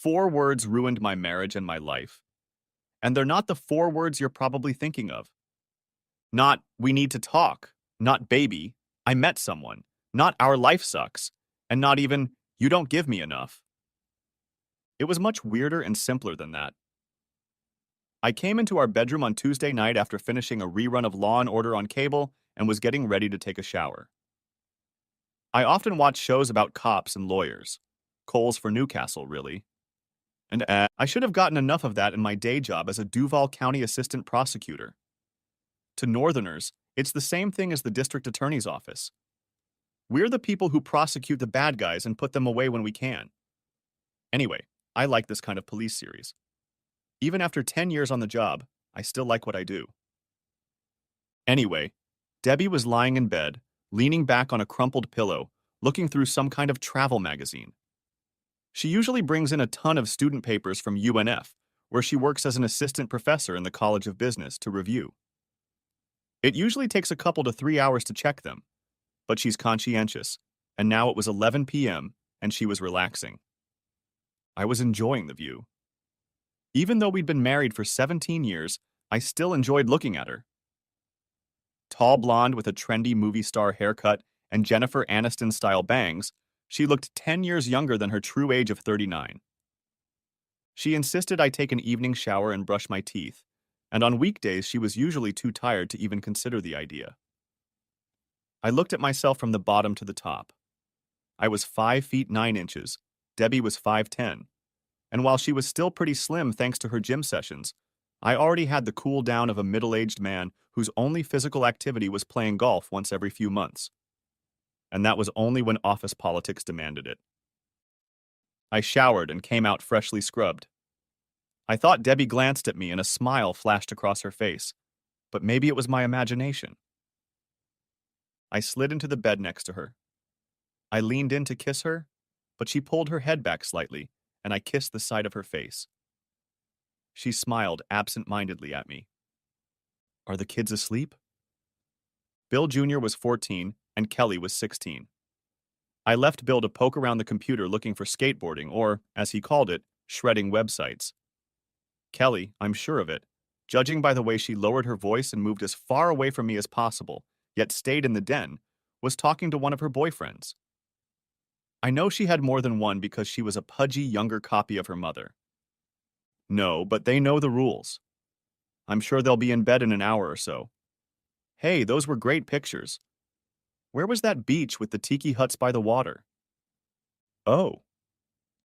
Four words ruined my marriage and my life. And they're not the four words you're probably thinking of. Not, we need to talk. Not, baby, I met someone. Not, our life sucks. And not even, you don't give me enough. It was much weirder and simpler than that. I came into our bedroom on Tuesday night after finishing a rerun of Law & Order on cable and was getting ready to take a shower. I often watch shows about cops and lawyers. Coals for Newcastle, really. And I should have gotten enough of that in my day job as a Duval County assistant prosecutor. To Northerners, it's the same thing as the district attorney's office. We're the people who prosecute the bad guys and put them away when we can. Anyway, I like this kind of police series. Even after 10 years on the job, I still like what I do. Anyway, Debbie was lying in bed, leaning back on a crumpled pillow, looking through some kind of travel magazine. She usually brings in a ton of student papers from UNF, where she works as an assistant professor in the College of Business, to review. It usually takes a couple to 3 hours to check them, but she's conscientious, and now it was 11 p.m., and she was relaxing. I was enjoying the view. Even though we'd been married for 17 years, I still enjoyed looking at her. Tall blonde with a trendy movie star haircut and Jennifer Aniston-style bangs, she looked 10 years younger than her true age of 39. She insisted I take an evening shower and brush my teeth, and on weekdays she was usually too tired to even consider the idea. I looked at myself from the bottom to the top. I was 5 feet 9 inches, Debbie was 5'10", and while she was still pretty slim thanks to her gym sessions, I already had the cool down of a middle-aged man whose only physical activity was playing golf once every few months. And that was only when office politics demanded it. I showered and came out freshly scrubbed. I thought Debbie glanced at me and a smile flashed across her face, but maybe it was my imagination. I slid into the bed next to her. I leaned in to kiss her, but she pulled her head back slightly, and I kissed the side of her face. She smiled absent-mindedly at me. Are the kids asleep? Bill Jr. was 14, and Kelly was 16. I left Bill to poke around the computer looking for skateboarding or, as he called it, shredding websites. Kelly, I'm sure of it, judging by the way she lowered her voice and moved as far away from me as possible, yet stayed in the den, was talking to one of her boyfriends. I know she had more than one because she was a pudgy younger copy of her mother. No, but they know the rules. I'm sure they'll be in bed in an hour or so. Hey, those were great pictures. Where was that beach with the tiki huts by the water? Oh.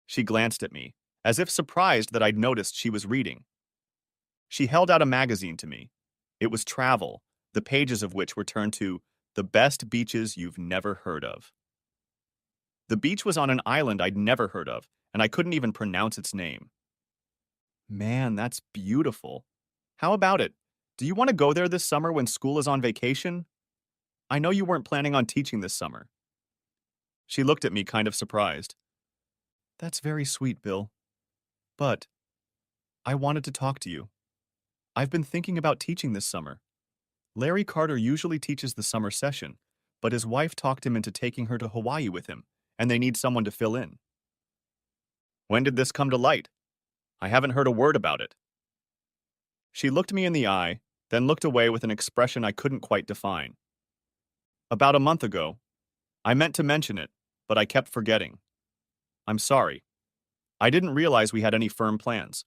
She glanced at me, as if surprised that I'd noticed she was reading. She held out a magazine to me. It was Travel, the pages of which were turned to The Best Beaches You've Never Heard of. The beach was on an island I'd never heard of, and I couldn't even pronounce its name. Man, that's beautiful. How about it? Do you want to go there this summer when school is on vacation? I know you weren't planning on teaching this summer. She looked at me kind of surprised. That's very sweet, Bill. But I wanted to talk to you. I've been thinking about teaching this summer. Larry Carter usually teaches the summer session, but his wife talked him into taking her to Hawaii with him, and they need someone to fill in. When did this come to light? I haven't heard a word about it. She looked me in the eye, then looked away with an expression I couldn't quite define. About a month ago. I meant to mention it, but I kept forgetting. I'm sorry. I didn't realize we had any firm plans.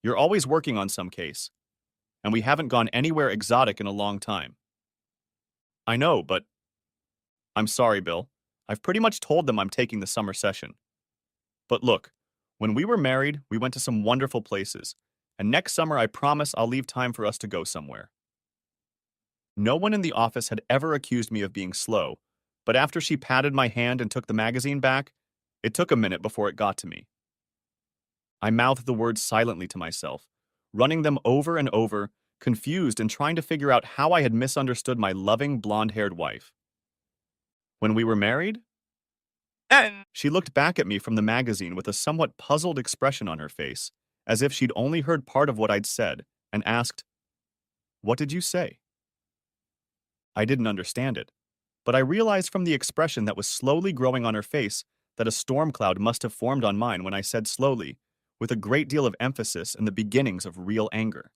You're always working on some case, and we haven't gone anywhere exotic in a long time. I know, but... I'm sorry, Bill. I've pretty much told them I'm taking the summer session. But look, when we were married, we went to some wonderful places, and next summer I promise I'll leave time for us to go somewhere. No one in the office had ever accused me of being slow, but after she patted my hand and took the magazine back, it took a minute before it got to me. I mouthed the words silently to myself, running them over and over, confused and trying to figure out how I had misunderstood my loving, blonde-haired wife. When we were married? She looked back at me from the magazine with a somewhat puzzled expression on her face, as if she'd only heard part of what I'd said, and asked, "What did you say?" I didn't understand it, but I realized from the expression that was slowly growing on her face that a storm cloud must have formed on mine when I said slowly, with a great deal of emphasis and the beginnings of real anger.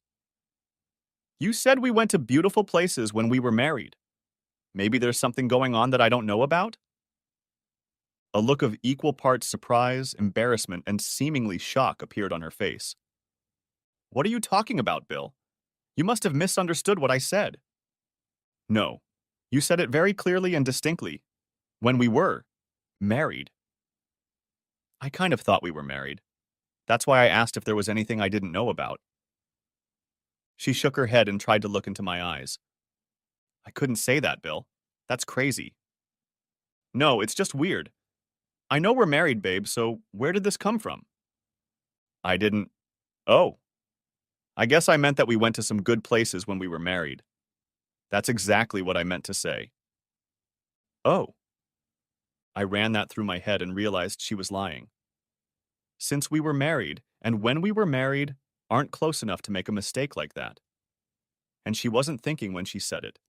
You said we went to beautiful places when we were married. Maybe there's something going on that I don't know about? A look of equal parts surprise, embarrassment, and seemingly shock appeared on her face. What are you talking about, Bill? You must have misunderstood what I said. No. You said it very clearly and distinctly. When we were married. I kind of thought we were married. That's why I asked if there was anything I didn't know about. She shook her head and tried to look into my eyes. I couldn't say that, Bill. That's crazy. No, it's just weird. I know we're married, babe, so where did this come from? I didn't. Oh. I guess I meant that we went to some good places when we were married. That's exactly what I meant to say. Oh. I ran that through my head and realized she was lying. Since we were married, and when we were married, aren't close enough to make a mistake like that. And she wasn't thinking when she said it.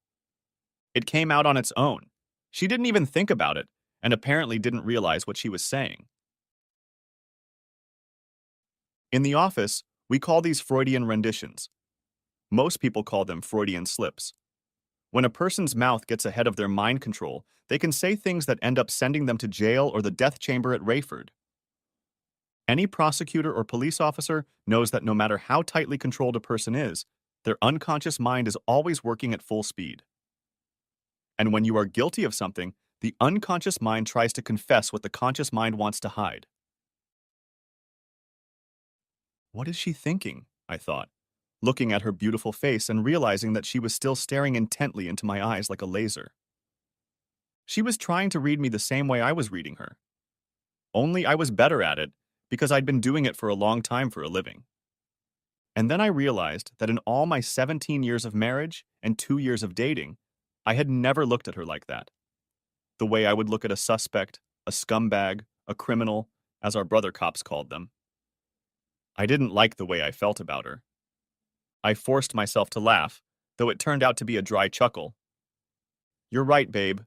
It came out on its own. She didn't even think about it, and apparently didn't realize what she was saying. In the office, we call these Freudian renditions. Most people call them Freudian slips. When a person's mouth gets ahead of their mind control, they can say things that end up sending them to jail or the death chamber at Rayford. Any prosecutor or police officer knows that no matter how tightly controlled a person is, their unconscious mind is always working at full speed. And when you are guilty of something, the unconscious mind tries to confess what the conscious mind wants to hide. What is she thinking? I thought, looking at her beautiful face and realizing that she was still staring intently into my eyes like a laser. She was trying to read me the same way I was reading her. Only I was better at it because I'd been doing it for a long time for a living. And then I realized that in all my 17 years of marriage and 2 years of dating, I had never looked at her like that. The way I would look at a suspect, a scumbag, a criminal, as our brother cops called them. I didn't like the way I felt about her. I forced myself to laugh, though it turned out to be a dry chuckle. You're right, babe.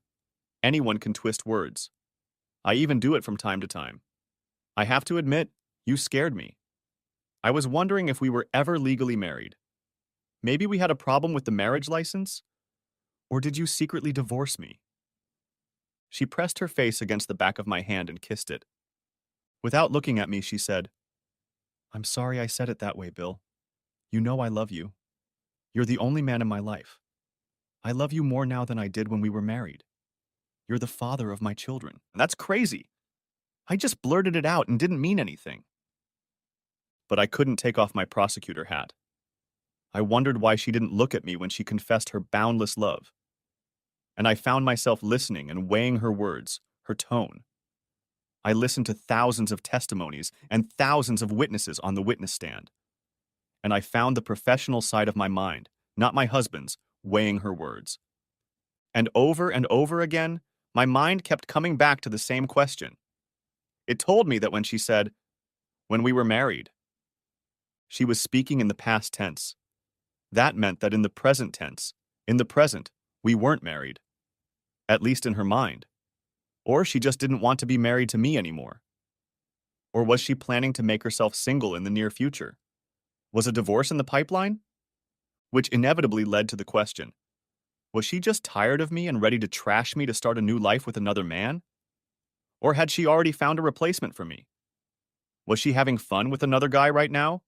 Anyone can twist words. I even do it from time to time. I have to admit, you scared me. I was wondering if we were ever legally married. Maybe we had a problem with the marriage license? Or did you secretly divorce me? She pressed her face against the back of my hand and kissed it. Without looking at me, she said, I'm sorry I said it that way, Bill. You know I love you. You're the only man in my life. I love you more now than I did when we were married. You're the father of my children. And that's crazy. I just blurted it out and didn't mean anything. But I couldn't take off my prosecutor hat. I wondered why she didn't look at me when she confessed her boundless love. And I found myself listening and weighing her words, her tone. I listened to thousands of testimonies and thousands of witnesses on the witness stand. And I found the professional side of my mind, not my husband's, weighing her words. And over again, my mind kept coming back to the same question. It told me that when she said, when we were married, she was speaking in the past tense. That meant that in the present tense, in the present, we weren't married. At least in her mind. Or she just didn't want to be married to me anymore. Or was she planning to make herself single in the near future? Was a divorce in the pipeline? Which inevitably led to the question, was she just tired of me and ready to trash me to start a new life with another man? Or had she already found a replacement for me? Was she having fun with another guy right now?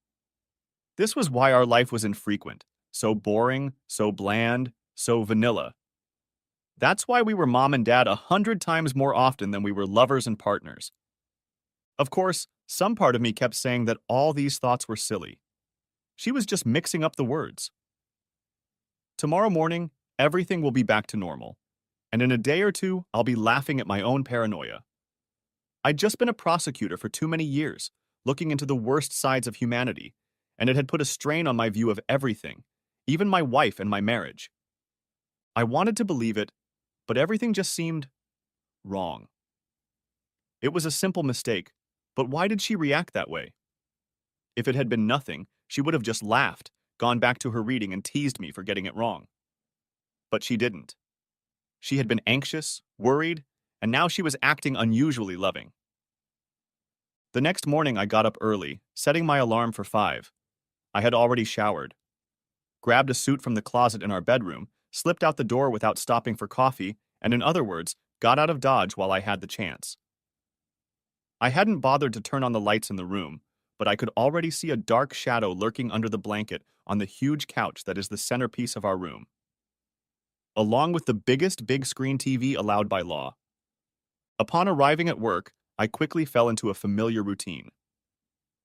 This was why our life was infrequent, so boring, so bland, so vanilla. That's why we were mom and dad 100 times more often than we were lovers and partners. Of course, some part of me kept saying that all these thoughts were silly. She was just mixing up the words. Tomorrow morning, everything will be back to normal, and in a day or two, I'll be laughing at my own paranoia. I'd just been a prosecutor for too many years, looking into the worst sides of humanity, and it had put a strain on my view of everything, even my wife and my marriage. I wanted to believe it, but everything just seemed wrong. It was a simple mistake, but why did she react that way? If it had been nothing, she would have just laughed, gone back to her reading and teased me for getting it wrong. But she didn't. She had been anxious, worried, and now she was acting unusually loving. The next morning I got up early, setting my alarm for 5. I had already showered, grabbed a suit from the closet in our bedroom, slipped out the door without stopping for coffee, and in other words, got out of Dodge while I had the chance. I hadn't bothered to turn on the lights in the room, but I could already see a dark shadow lurking under the blanket on the huge couch that is the centerpiece of our room, along with the biggest big screen TV allowed by law. Upon arriving at work, I quickly fell into a familiar routine.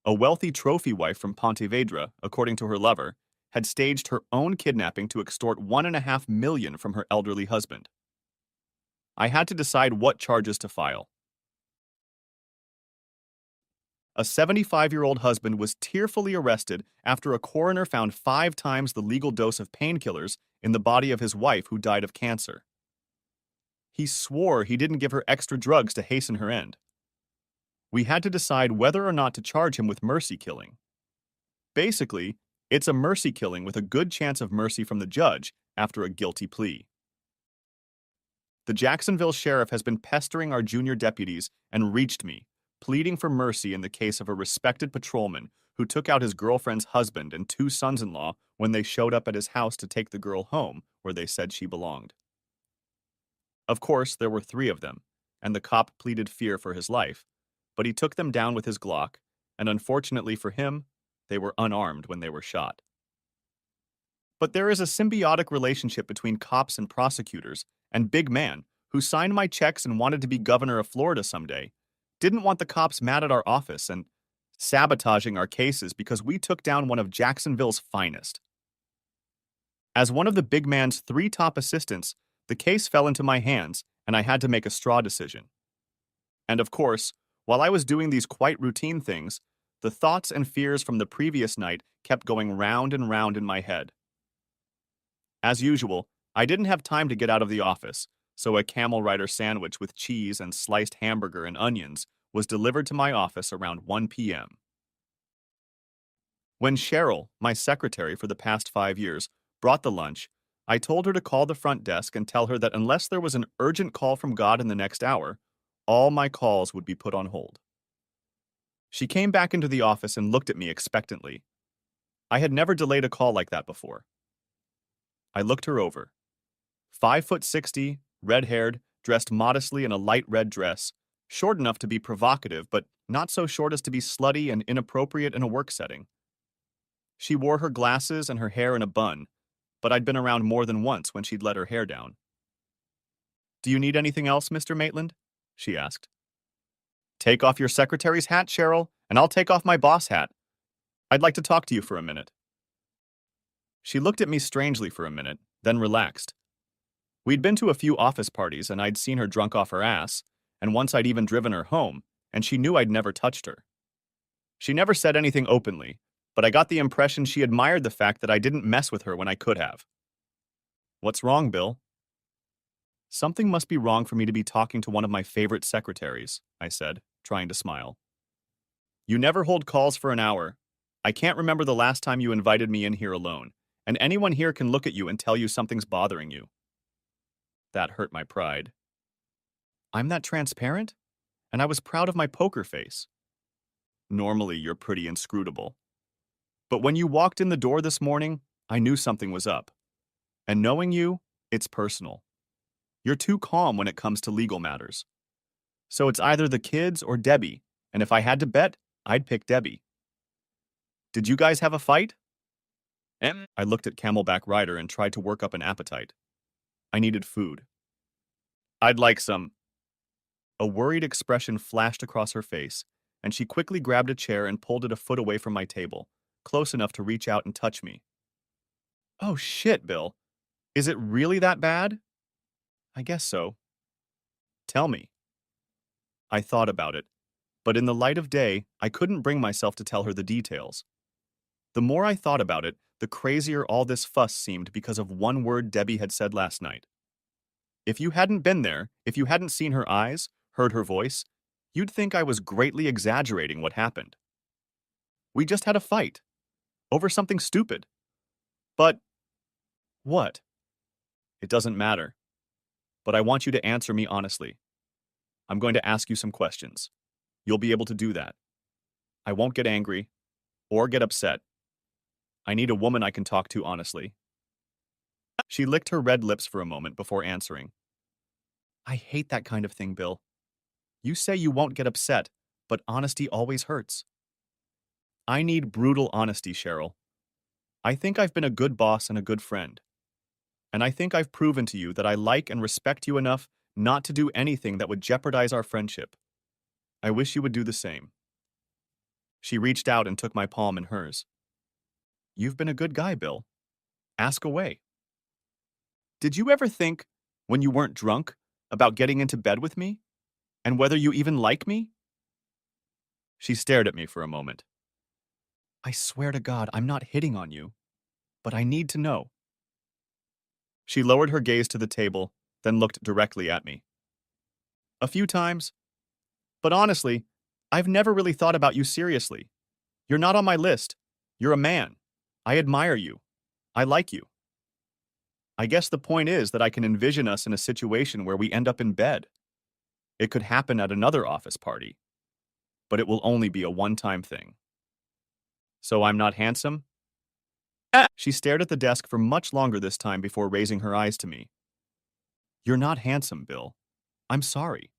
A wealthy trophy wife from Pontevedra, according to her lover, had staged her own kidnapping to extort $1.5 million from her elderly husband. I had to decide what charges to file. A 75-year-old husband was tearfully arrested after a coroner found 5 times the legal dose of painkillers in the body of his wife who died of cancer. He swore he didn't give her extra drugs to hasten her end. We had to decide whether or not to charge him with mercy killing. Basically, it's a mercy killing with a good chance of mercy from the judge after a guilty plea. The Jacksonville sheriff has been pestering our junior deputies and reached me, pleading for mercy in the case of a respected patrolman who took out his girlfriend's husband and 2 sons-in-law when they showed up at his house to take the girl home where they said she belonged. Of course, there were 3 of them, and the cop pleaded fear for his life, but he took them down with his Glock, and unfortunately for him, they were unarmed when they were shot. But there is a symbiotic relationship between cops and prosecutors, and Big Man, who signed my checks and wanted to be governor of Florida someday, didn't want the cops mad at our office and sabotaging our cases because we took down one of Jacksonville's finest. As one of the Big Man's 3 top assistants, the case fell into my hands, and I had to make a straw decision. And of course, while I was doing these quite routine things, the thoughts and fears from the previous night kept going round and round in my head. As usual, I didn't have time to get out of the office, so a Camel Rider sandwich with cheese and sliced hamburger and onions was delivered to my office around 1 p.m. When Cheryl, my secretary for the past 5 years, brought the lunch, I told her to call the front desk and tell her that unless there was an urgent call from God in the next hour, all my calls would be put on hold. She came back into the office and looked at me expectantly. I had never delayed a call like that before. I looked her over. 5'60", red-haired, dressed modestly in a light red dress, short enough to be provocative, but not so short as to be slutty and inappropriate in a work setting. She wore her glasses and her hair in a bun, but I'd been around more than once when she'd let her hair down. "Do you need anything else, Mr. Maitland?" she asked. "Take off your secretary's hat, Cheryl, and I'll take off my boss hat. I'd like to talk to you for a minute." She looked at me strangely for a minute, then relaxed. We'd been to a few office parties and I'd seen her drunk off her ass, and once I'd even driven her home, and she knew I'd never touched her. She never said anything openly, but I got the impression she admired the fact that I didn't mess with her when I could have. "What's wrong, Bill?" "Something must be wrong for me to be talking to one of my favorite secretaries," I said, trying to smile. "You never hold calls for an hour. I can't remember the last time you invited me in here alone, and anyone here can look at you and tell you something's bothering you." That hurt my pride. I'm that transparent? And I was proud of my poker face. Normally, you're pretty inscrutable. But when you walked in the door this morning, I knew something was up. And knowing you, it's personal. You're too calm when it comes to legal matters. So it's either the kids or Debbie, and if I had to bet, I'd pick Debbie. Did you guys have a fight? I looked at Camelback Rider and tried to work up an appetite. I needed food. I'd like some. A worried expression flashed across her face, and she quickly grabbed a chair and pulled it a foot away from my table, close enough to reach out and touch me. "Oh shit, Bill. Is it really that bad?" "I guess so." "Tell me." I thought about it, but in the light of day, I couldn't bring myself to tell her the details. The more I thought about it, the crazier all this fuss seemed because of one word Debbie had said last night. If you hadn't been there, if you hadn't seen her eyes, heard her voice, you'd think I was greatly exaggerating what happened. We just had a fight. Over something stupid. But what? It doesn't matter. But I want you to answer me honestly. I'm going to ask you some questions. You'll be able to do that. I won't get angry or get upset. I need a woman I can talk to honestly. She licked her red lips for a moment before answering. I hate that kind of thing, Bill. You say you won't get upset, but honesty always hurts. I need brutal honesty, Cheryl. I think I've been a good boss and a good friend. And I think I've proven to you that I like and respect you enough not to do anything that would jeopardize our friendship. I wish you would do the same. She reached out and took my palm in hers. You've been a good guy, Bill. Ask away. Did you ever think, when you weren't drunk, about getting into bed with me? And whether you even like me? She stared at me for a moment. I swear to God, I'm not hitting on you, but I need to know. She lowered her gaze to the table, then looked directly at me. A few times, but honestly, I've never really thought about you seriously. You're not on my list. You're a man. I admire you. I like you. I guess the point is that I can envision us in a situation where we end up in bed. It could happen at another office party, but it will only be a one-time thing. So I'm not handsome? She stared at the desk for much longer this time before raising her eyes to me. You're not handsome, Bill. I'm sorry.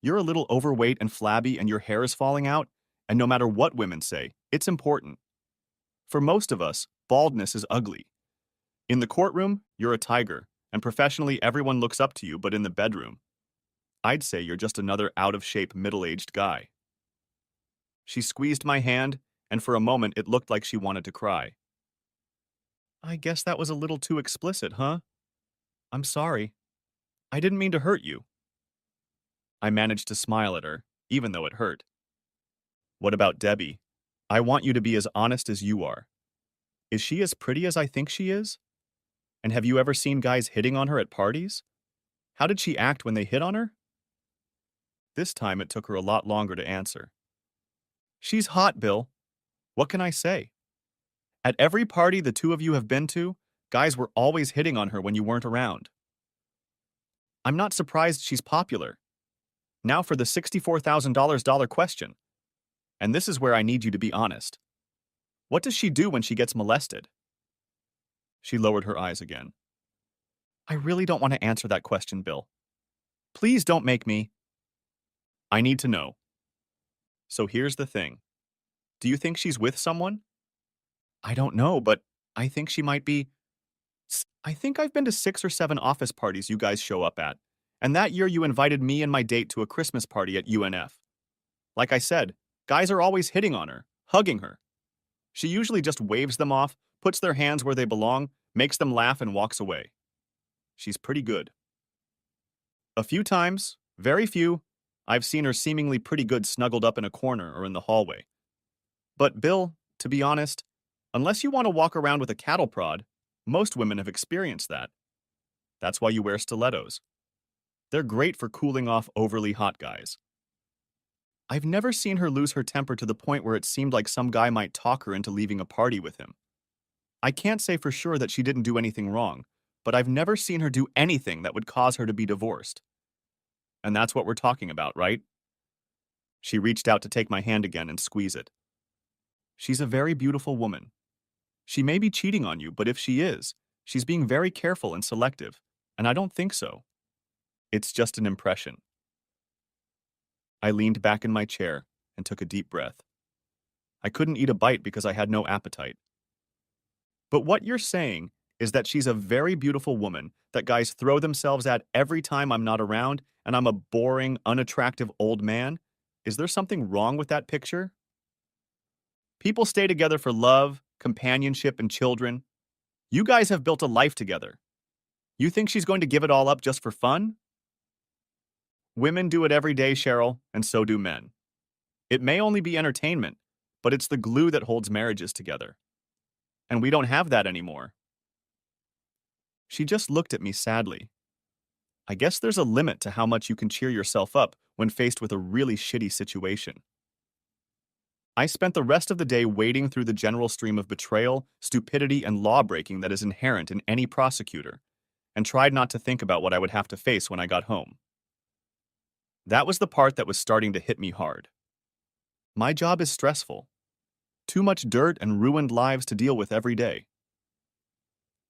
You're a little overweight and flabby and your hair is falling out, and no matter what women say, it's important. For most of us, baldness is ugly. In the courtroom, you're a tiger, and professionally everyone looks up to you, but in the bedroom, I'd say you're just another out-of-shape middle-aged guy. She squeezed my hand, and for a moment it looked like she wanted to cry. I guess that was a little too explicit, huh? I'm sorry. I didn't mean to hurt you. I managed to smile at her, even though it hurt. What about Debbie? I want you to be as honest as you are. Is she as pretty as I think she is? And have you ever seen guys hitting on her at parties? How did she act when they hit on her? This time it took her a lot longer to answer. She's hot, Bill. What can I say? At every party the two of you have been to, guys were always hitting on her when you weren't around. I'm not surprised she's popular. Now for the $64,000 question. And this is where I need you to be honest. What does she do when she gets molested? She lowered her eyes again. I really don't want to answer that question, Bill. Please don't make me. I need to know. So here's the thing. Do you think she's with someone? I don't know, but I think she might be. I think I've been to 6 or 7 office parties you guys show up at, and that year you invited me and my date to a Christmas party at UNF. Like I said, guys are always hitting on her, hugging her. She usually just waves them off, puts their hands where they belong, makes them laugh and walks away. She's pretty good. A few times, very few, I've seen her seemingly pretty good snuggled up in a corner or in the hallway. But Bill, to be honest, unless you want to walk around with a cattle prod, most women have experienced that. That's why you wear stilettos. They're great for cooling off overly hot guys. I've never seen her lose her temper to the point where it seemed like some guy might talk her into leaving a party with him. I can't say for sure that she didn't do anything wrong, but I've never seen her do anything that would cause her to be divorced. And that's what we're talking about, right? She reached out to take my hand again and squeeze it. She's a very beautiful woman. She may be cheating on you, but if she is, she's being very careful and selective, and I don't think so. It's just an impression. I leaned back in my chair and took a deep breath. I couldn't eat a bite because I had no appetite. But what you're saying is that she's a very beautiful woman that guys throw themselves at every time I'm not around and I'm a boring, unattractive old man? Is there something wrong with that picture? People stay together for love, companionship, and children. You guys have built a life together. You think she's going to give it all up just for fun? Women do it every day, Cheryl, and so do men. It may only be entertainment, but it's the glue that holds marriages together. And we don't have that anymore. She just looked at me sadly. I guess there's a limit to how much you can cheer yourself up when faced with a really shitty situation. I spent the rest of the day wading through the general stream of betrayal, stupidity, and law-breaking that is inherent in any prosecutor, and tried not to think about what I would have to face when I got home. That was the part that was starting to hit me hard. My job is stressful. Too much dirt and ruined lives to deal with every day.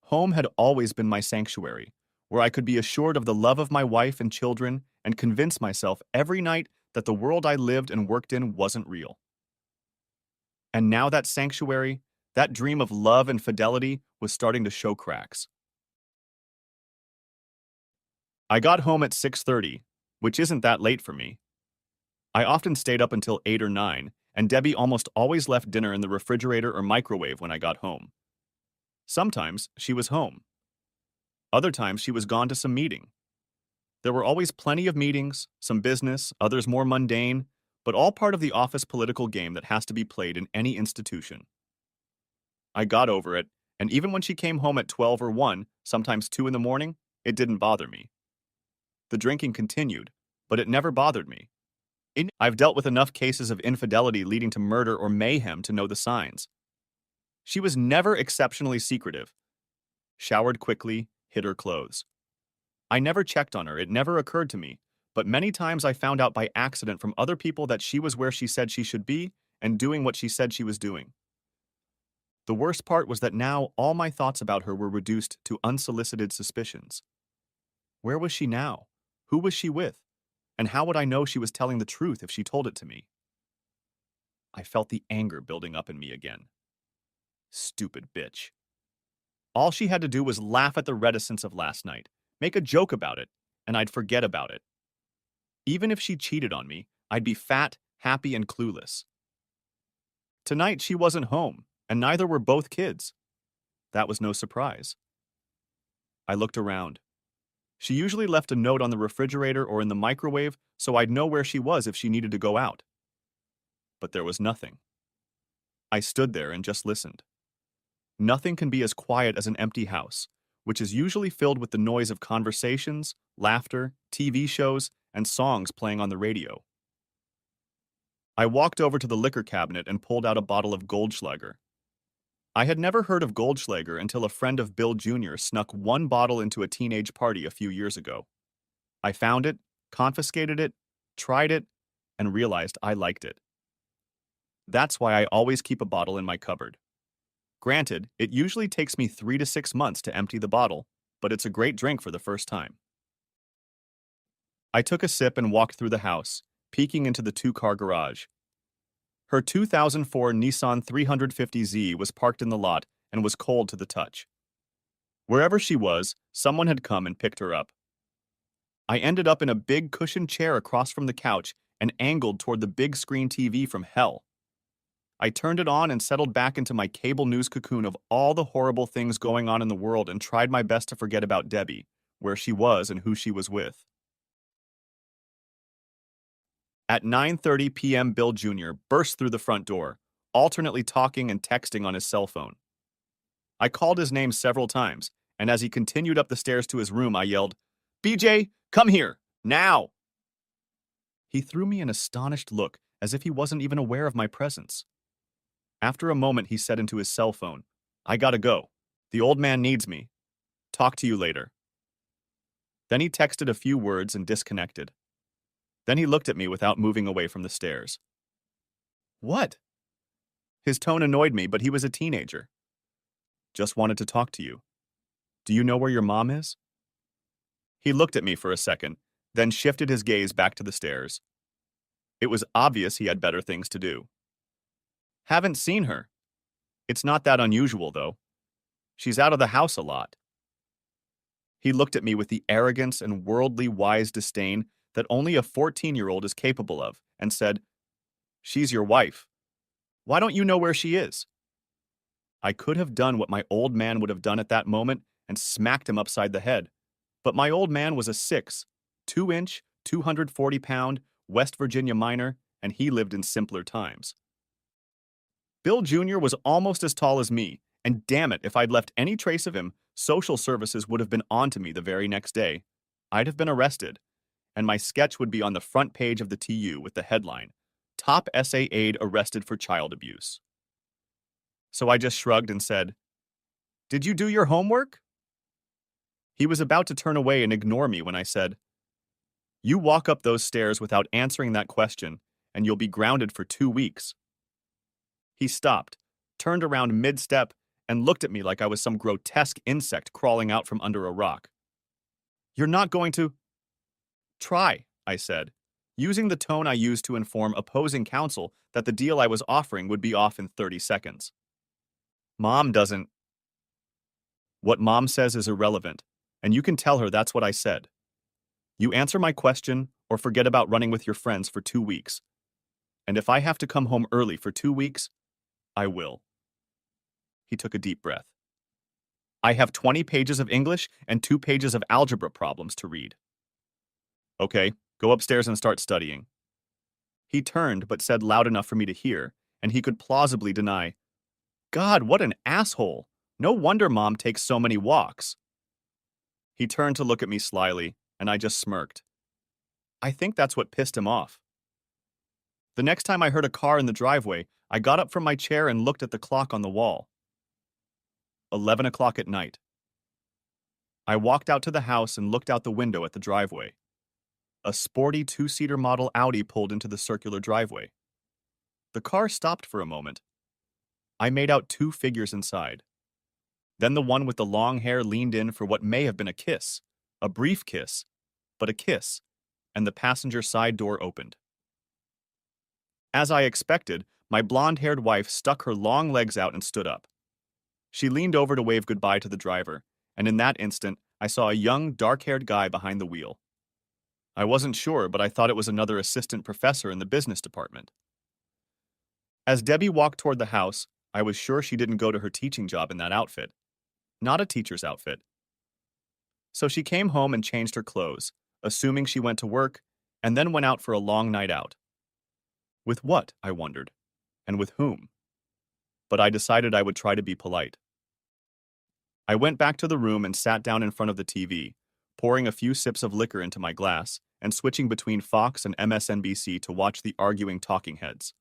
Home had always been my sanctuary, where I could be assured of the love of my wife and children and convince myself every night that the world I lived and worked in wasn't real. And now that sanctuary, that dream of love and fidelity, was starting to show cracks. I got home at 6:30, which isn't that late for me. I often stayed up until 8 or 9, and Debbie almost always left dinner in the refrigerator or microwave when I got home. Sometimes she was home. Other times she was gone to some meeting. There were always plenty of meetings, some business, others more mundane, but all part of the office political game that has to be played in any institution. I got over it, and even when she came home at 12 or 1, sometimes 2 in the morning, it didn't bother me. The drinking continued, but it never bothered me. I've dealt with enough cases of infidelity leading to murder or mayhem to know the signs. She was never exceptionally secretive. Showered quickly, hid her clothes. I never checked on her, it never occurred to me, but many times I found out by accident from other people that she was where she said she should be and doing what she said she was doing. The worst part was that now all my thoughts about her were reduced to unsolicited suspicions. Where was she now? Who was she with? And how would I know she was telling the truth if she told it to me? I felt the anger building up in me again. Stupid bitch. All she had to do was laugh at the reticence of last night, make a joke about it, and I'd forget about it. Even if she cheated on me, I'd be fat, happy, and clueless. Tonight she wasn't home, and neither were both kids. That was no surprise. I looked around. She usually left a note on the refrigerator or in the microwave so I'd know where she was if she needed to go out. But there was nothing. I stood there and just listened. Nothing can be as quiet as an empty house, which is usually filled with the noise of conversations, laughter, TV shows, and songs playing on the radio. I walked over to the liquor cabinet and pulled out a bottle of Goldschlager. I had never heard of Goldschlager until a friend of Bill Jr. snuck one bottle into a teenage party a few years ago. I found it, confiscated it, tried it, and realized I liked it. That's why I always keep a bottle in my cupboard. Granted, it usually takes me 3 to 6 months to empty the bottle, but it's a great drink for the first time. I took a sip and walked through the house, peeking into the two-car garage. Her 2004 Nissan 350Z was parked in the lot and was cold to the touch. Wherever she was, someone had come and picked her up. I ended up in a big cushioned chair across from the couch and angled toward the big screen TV from hell. I turned it on and settled back into my cable news cocoon of all the horrible things going on in the world and tried my best to forget about Debbie, where she was and who she was with. At 9:30 p.m., Bill Jr. burst through the front door, alternately talking and texting on his cell phone. I called his name several times, and as he continued up the stairs to his room, I yelled, "BJ, come here, now!" He threw me an astonished look, as if he wasn't even aware of my presence. After a moment, he said into his cell phone, "I gotta go. The old man needs me. Talk to you later." Then he texted a few words and disconnected. Then he looked at me without moving away from the stairs. "What?" His tone annoyed me, but he was a teenager. "Just wanted to talk to you. Do you know where your mom is?" He looked at me for a second, then shifted his gaze back to the stairs. It was obvious he had better things to do. "Haven't seen her. It's not that unusual, though. She's out of the house a lot." He looked at me with the arrogance and worldly wise disdain that only a 14-year-old is capable of, and said, "She's your wife. Why don't you know where she is?" I could have done what my old man would have done at that moment and smacked him upside the head, but my old man was a 6, 2-inch, 240-pound West Virginia miner, and he lived in simpler times. Bill Jr. was almost as tall as me, and damn it, if I'd left any trace of him, social services would have been on to me the very next day. I'd have been arrested, and my sketch would be on the front page of the TU with the headline, "Top SA Aide Arrested for Child Abuse." So I just shrugged and said, "Did you do your homework?" He was about to turn away and ignore me when I said, "You walk up those stairs without answering that question, and you'll be grounded for 2 weeks. He stopped, turned around mid-step, and looked at me like I was some grotesque insect crawling out from under a rock. You're not going to— Try, I said, using the tone I used to inform opposing counsel that the deal I was offering would be off in 30 seconds. Mom doesn't— What Mom says is irrelevant, and you can tell her that's what I said. You answer my question or forget about running with your friends for 2 weeks. And if I have to come home early for 2 weeks, I will. He took a deep breath. I have 20 pages of English and 2 pages of algebra problems to read. Okay, go upstairs and start studying. He turned but said loud enough for me to hear, and he could plausibly deny, God, what an asshole! No wonder Mom takes so many walks. He turned to look at me slyly, and I just smirked. I think that's what pissed him off. The next time I heard a car in the driveway, I got up from my chair and looked at the clock on the wall. 11 o'clock at night. I walked out to the house and looked out the window at the driveway. A sporty 2-seater model Audi pulled into the circular driveway. The car stopped for a moment. I made out 2 figures inside. Then the one with the long hair leaned in for what may have been a kiss, a brief kiss, but a kiss, and the passenger side door opened. As I expected, my blonde-haired wife stuck her long legs out and stood up. She leaned over to wave goodbye to the driver, and in that instant, I saw a young, dark-haired guy behind the wheel. I wasn't sure, but I thought it was another assistant professor in the business department. As Debbie walked toward the house, I was sure she didn't go to her teaching job in that outfit. Not a teacher's outfit. So she came home and changed her clothes, assuming she went to work, and then went out for a long night out. With what, I wondered, and with whom? But I decided I would try to be polite. I went back to the room and sat down in front of the TV, pouring a few sips of liquor into my glass and switching between Fox and MSNBC to watch the arguing talking heads.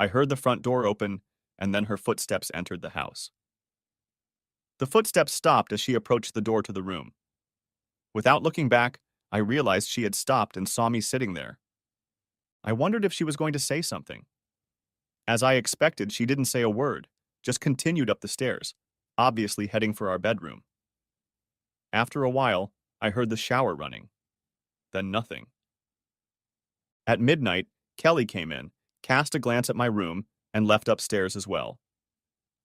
I heard the front door open, and then her footsteps entered the house. The footsteps stopped as she approached the door to the room. Without looking back, I realized she had stopped and saw me sitting there. I wondered if she was going to say something. As I expected, she didn't say a word, just continued up the stairs, obviously heading for our bedroom. After a while, I heard the shower running. Then nothing. At midnight, Kelly came in, cast a glance at my room, and left upstairs as well.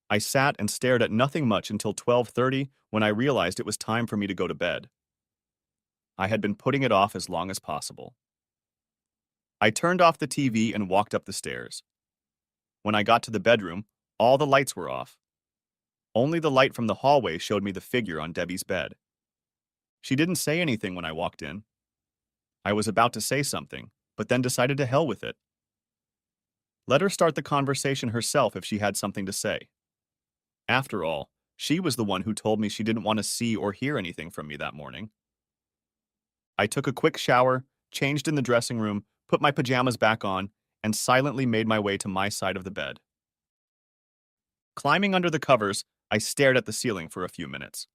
I sat and stared at nothing much until 12:30 when I realized it was time for me to go to bed. I had been putting it off as long as possible. I turned off the TV and walked up the stairs. When I got to the bedroom, all the lights were off. Only the light from the hallway showed me the figure on Debbie's bed. She didn't say anything when I walked in. I was about to say something, but then decided to hell with it. Let her start the conversation herself if she had something to say. After all, she was the one who told me she didn't want to see or hear anything from me that morning. I took a quick shower, changed in the dressing room, put my pajamas back on, and silently made my way to my side of the bed. Climbing under the covers, I stared at the ceiling for a few minutes.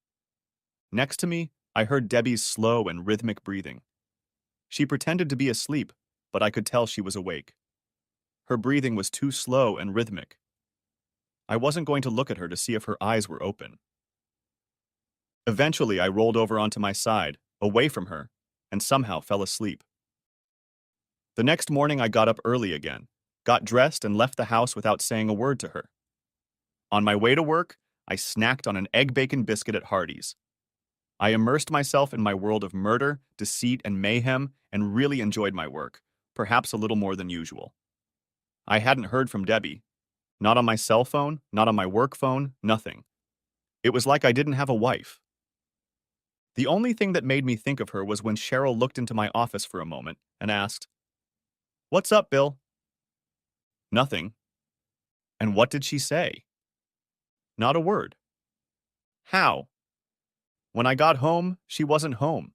Next to me, I heard Debbie's slow and rhythmic breathing. She pretended to be asleep, but I could tell she was awake. Her breathing was too slow and rhythmic. I wasn't going to look at her to see if her eyes were open. Eventually, I rolled over onto my side, away from her, and somehow fell asleep. The next morning, I got up early again, got dressed, and left the house without saying a word to her. On my way to work, I snacked on an egg bacon biscuit at Hardee's. I immersed myself in my world of murder, deceit, and mayhem, and really enjoyed my work, perhaps a little more than usual. I hadn't heard from Debbie. Not on my cell phone, not on my work phone, nothing. It was like I didn't have a wife. The only thing that made me think of her was when Cheryl looked into my office for a moment and asked, "What's up, Bill?" Nothing. And what did she say? Not a word. How? When I got home, she wasn't home.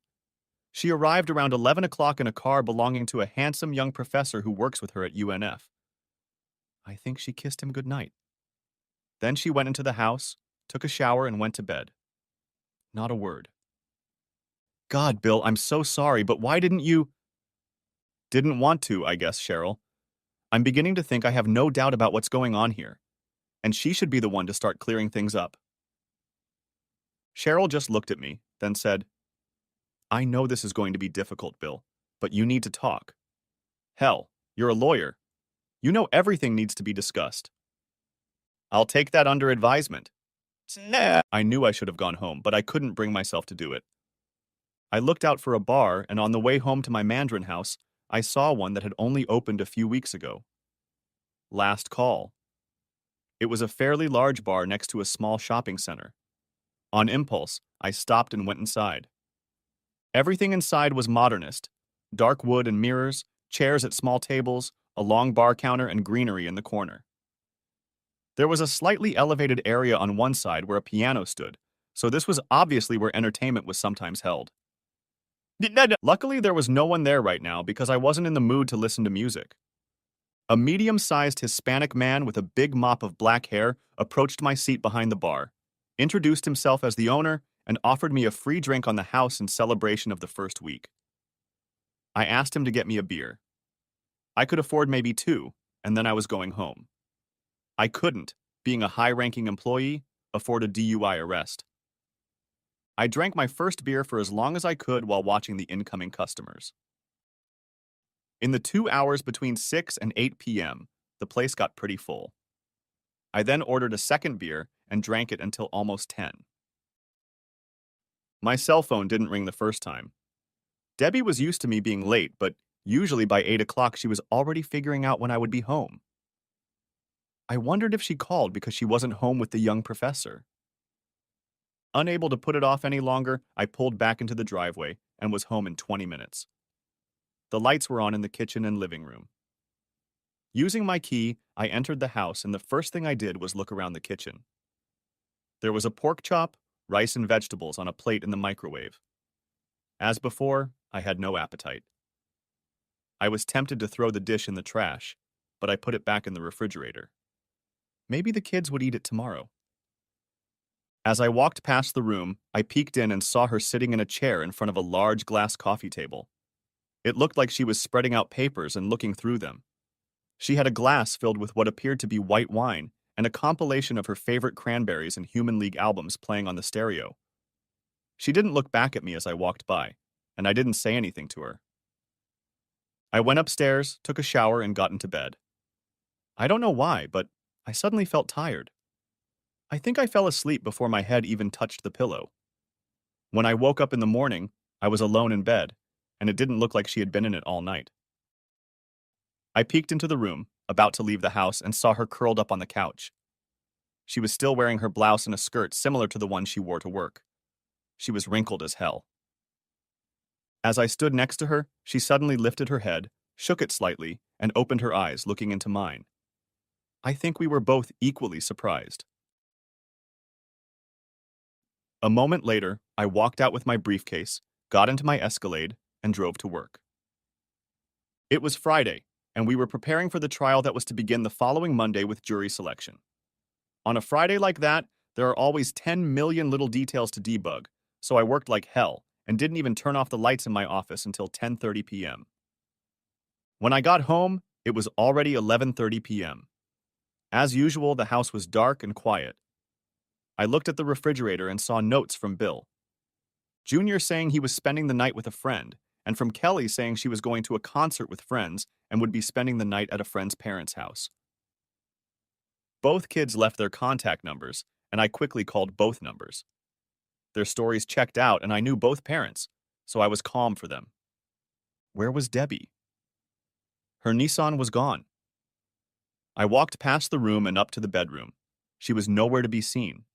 She arrived around 11 o'clock in a car belonging to a handsome young professor who works with her at UNF. I think she kissed him goodnight. Then she went into the house, took a shower, and went to bed. Not a word. God, Bill, I'm so sorry, but why didn't you— Didn't want to, I guess, Cheryl. I'm beginning to think I have no doubt about what's going on here, and she should be the one to start clearing things up. Cheryl just looked at me, then said, I know this is going to be difficult, Bill, but you need to talk. Hell, you're a lawyer. You know everything needs to be discussed. I'll take that under advisement. Nah. I knew I should have gone home, but I couldn't bring myself to do it. I looked out for a bar, and on the way home to my Mandarin house, I saw one that had only opened a few weeks ago. Last Call. It was a fairly large bar next to a small shopping center. On impulse, I stopped and went inside. Everything inside was modernist. Dark wood and mirrors, chairs at small tables, a long bar counter, and greenery in the corner. There was a slightly elevated area on one side where a piano stood, so this was obviously where entertainment was sometimes held. Luckily, there was no one there right now because I wasn't in the mood to listen to music. A medium-sized Hispanic man with a big mop of black hair approached my seat behind the bar, introduced himself as the owner, and offered me a free drink on the house in celebration of the first week. I asked him to get me a beer. I could afford maybe 2, and then I was going home. I couldn't, being a high-ranking employee, afford a DUI arrest. I drank my first beer for as long as I could while watching the incoming customers. In the 2 hours between 6 and 8 p.m., the place got pretty full. I then ordered a second beer and drank it until almost 10. My cell phone didn't ring the first time. Debbie was used to me being late, but usually by 8 o'clock she was already figuring out when I would be home. I wondered if she called because she wasn't home with the young professor. Unable to put it off any longer, I pulled back into the driveway and was home in 20 minutes. The lights were on in the kitchen and living room. Using my key, I entered the house, and the first thing I did was look around the kitchen. There was a pork chop, rice, and vegetables on a plate in the microwave. As before, I had no appetite. I was tempted to throw the dish in the trash, but I put it back in the refrigerator. Maybe the kids would eat it tomorrow. As I walked past the room, I peeked in and saw her sitting in a chair in front of a large glass coffee table. It looked like she was spreading out papers and looking through them. She had a glass filled with what appeared to be white wine and a compilation of her favorite Cranberries and Human League albums playing on the stereo. She didn't look back at me as I walked by, and I didn't say anything to her. I went upstairs, took a shower, and got into bed. I don't know why, but I suddenly felt tired. I think I fell asleep before my head even touched the pillow. When I woke up in the morning, I was alone in bed, and it didn't look like she had been in it all night. I peeked into the room, about to leave the house, and saw her curled up on the couch. She was still wearing her blouse and a skirt similar to the one she wore to work. She was wrinkled as hell. As I stood next to her, she suddenly lifted her head, shook it slightly, and opened her eyes, looking into mine. I think we were both equally surprised. A moment later, I walked out with my briefcase, got into my Escalade, and drove to work. It was Friday, and we were preparing for the trial that was to begin the following Monday with jury selection. On a Friday like that, there are always 10 million little details to debug, so I worked like hell and didn't even turn off the lights in my office until 10:30 p.m. When I got home, it was already 11:30 p.m. As usual, the house was dark and quiet. I looked at the refrigerator and saw notes from Bill. Junior saying he was spending the night with a friend, and from Kelly saying she was going to a concert with friends and would be spending the night at a friend's parents' house. Both kids left their contact numbers, and I quickly called both numbers. Their stories checked out, and I knew both parents, so I was calm for them. Where was Debbie? Her Nissan was gone. I walked past the room and up to the bedroom. She was nowhere to be seen.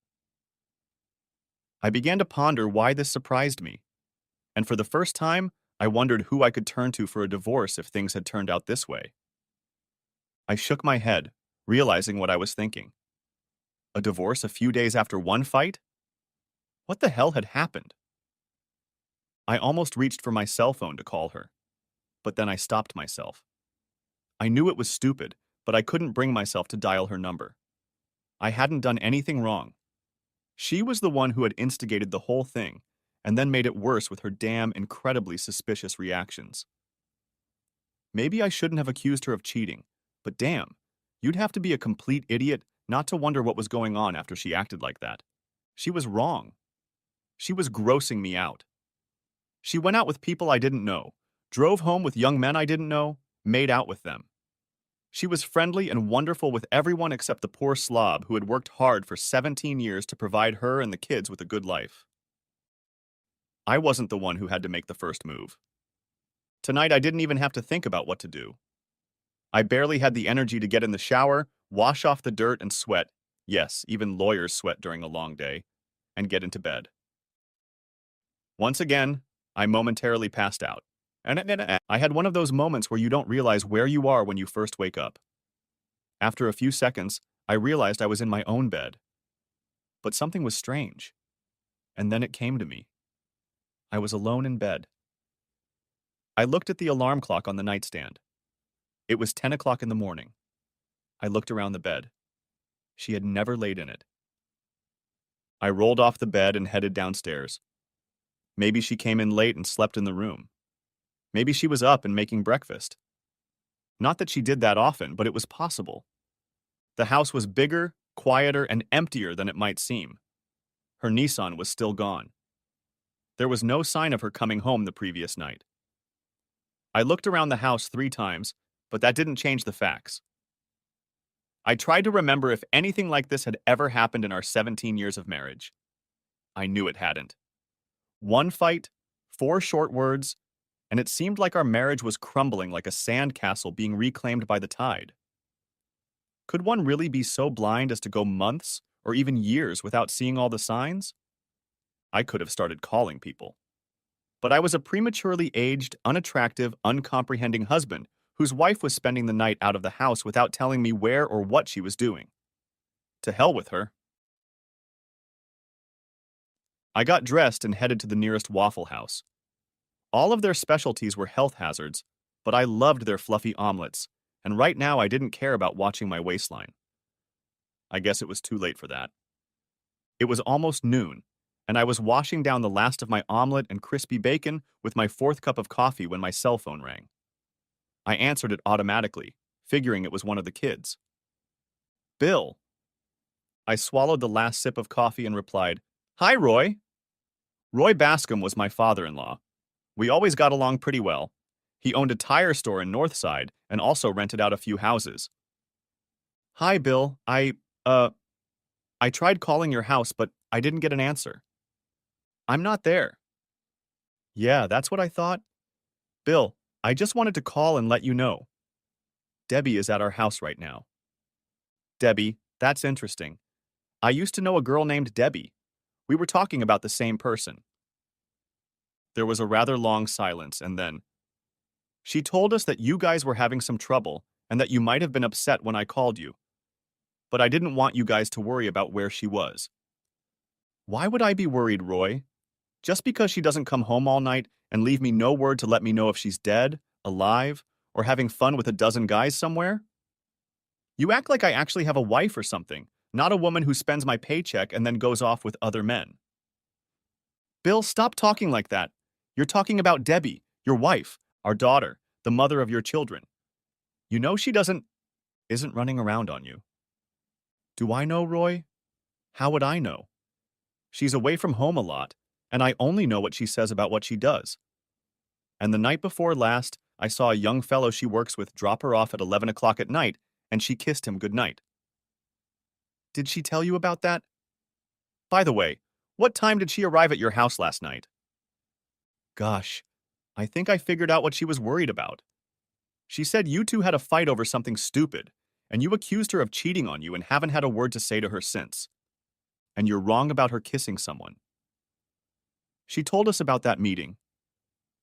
I began to ponder why this surprised me, and for the first time, I wondered who I could turn to for a divorce if things had turned out this way. I shook my head, realizing what I was thinking. A divorce a few days after one fight? What the hell had happened? I almost reached for my cell phone to call her, but then I stopped myself. I knew it was stupid, but I couldn't bring myself to dial her number. I hadn't done anything wrong. She was the one who had instigated the whole thing, and then made it worse with her damn incredibly suspicious reactions. Maybe I shouldn't have accused her of cheating, but damn, you'd have to be a complete idiot not to wonder what was going on after she acted like that. She was wrong. She was grossing me out. She went out with people I didn't know, drove home with young men I didn't know, made out with them. She was friendly and wonderful with everyone except the poor slob who had worked hard for 17 years to provide her and the kids with a good life. I wasn't the one who had to make the first move. Tonight I didn't even have to think about what to do. I barely had the energy to get in the shower, wash off the dirt and sweat, yes, even lawyers sweat during a long day, and get into bed. Once again, I momentarily passed out. I had one of those moments where you don't realize where you are when you first wake up. After a few seconds, I realized I was in my own bed. But something was strange. And then it came to me. I was alone in bed. I looked at the alarm clock on the nightstand. It was 10 o'clock in the morning. I looked around the bed. She had never laid in it. I rolled off the bed and headed downstairs. Maybe she came in late and slept in the room. Maybe she was up and making breakfast. Not that she did that often, but it was possible. The house was bigger, quieter, and emptier than it might seem. Her Nissan was still gone. There was no sign of her coming home the previous night. I looked around the house 3 times, but that didn't change the facts. I tried to remember if anything like this had ever happened in our 17 years of marriage. I knew it hadn't. One fight, 4 short words, and it seemed like our marriage was crumbling like a sand castle being reclaimed by the tide. Could one really be so blind as to go months or even years without seeing all the signs? I could have started calling people. But I was a prematurely aged, unattractive, uncomprehending husband whose wife was spending the night out of the house without telling me where or what she was doing. To hell with her. I got dressed and headed to the nearest Waffle House. All of their specialties were health hazards, but I loved their fluffy omelets, and right now I didn't care about watching my waistline. I guess it was too late for that. It was almost noon, and I was washing down the last of my omelet and crispy bacon with my 4th cup of coffee when my cell phone rang. I answered it automatically, figuring it was one of the kids. Bill. I swallowed the last sip of coffee and replied, "Hi, Roy." Roy Bascom was my father-in-law. We always got along pretty well. He owned a tire store in Northside and also rented out a few houses. "Hi, Bill. I tried calling your house, but I didn't get an answer." "I'm not there." "Yeah, that's what I thought." "Bill, I just wanted to call and let you know. Debbie is at our house right now." "Debbie, that's interesting. I used to know a girl named Debbie. We were talking about the same person." There was a rather long silence, and then, "She told us that you guys were having some trouble and that you might have been upset when I called you. But I didn't want you guys to worry about where she was." "Why would I be worried, Roy? Just because she doesn't come home all night and leave me no word to let me know if she's dead, alive, or having fun with a dozen guys somewhere? You act like I actually have a wife or something, not a woman who spends my paycheck and then goes off with other men." "Bill, stop talking like that. You're talking about Debbie, your wife, our daughter, the mother of your children. You know she isn't running around on you." "Do I know, Roy? How would I know? She's away from home a lot, and I only know what she says about what she does. And the night before last, I saw a young fellow she works with drop her off at 11 o'clock at night, and she kissed him goodnight." "Did she tell you about that? By the way, what time did she arrive at your house last night?" "Gosh, I think I figured out what she was worried about. She said you two had a fight over something stupid, and you accused her of cheating on you and haven't had a word to say to her since. And you're wrong about her kissing someone. She told us about that meeting.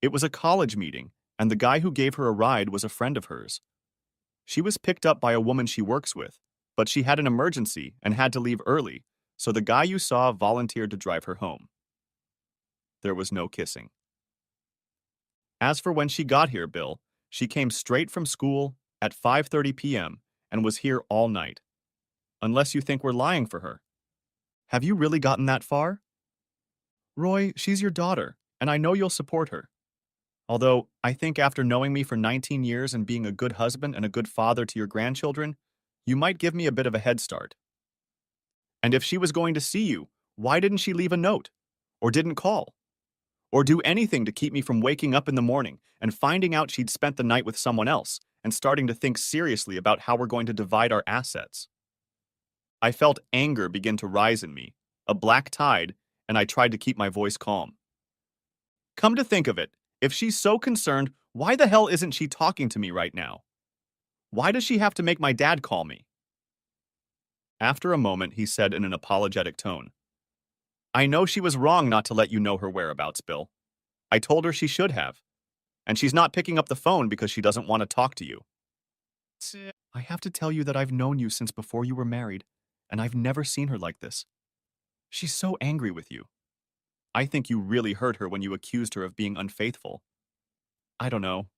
It was a college meeting, and the guy who gave her a ride was a friend of hers. She was picked up by a woman she works with, but she had an emergency and had to leave early, so the guy you saw volunteered to drive her home. There was no kissing. As for when she got here, Bill, she came straight from school at 5:30 p.m. and was here all night. Unless you think we're lying for her. Have you really gotten that far? Roy, she's your daughter, and I know you'll support her." Although, I think after knowing me for 19 years and being a good husband and a good father to your grandchildren, you might give me a bit of a head start. And if she was going to see you, why didn't she leave a note? Or didn't call? Or do anything to keep me from waking up in the morning and finding out she'd spent the night with someone else and starting to think seriously about how we're going to divide our assets? I felt anger begin to rise in me, a black tide, and I tried to keep my voice calm. Come to think of it, if she's so concerned, why the hell isn't she talking to me right now? Why does she have to make my dad call me? After a moment, he said in an apologetic tone, I know she was wrong not to let you know her whereabouts, Bill. I told her she should have. And she's not picking up the phone because she doesn't want to talk to you. I have to tell you that I've known you since before you were married, and I've never seen her like this. She's so angry with you. I think you really hurt her when you accused her of being unfaithful. I don't know.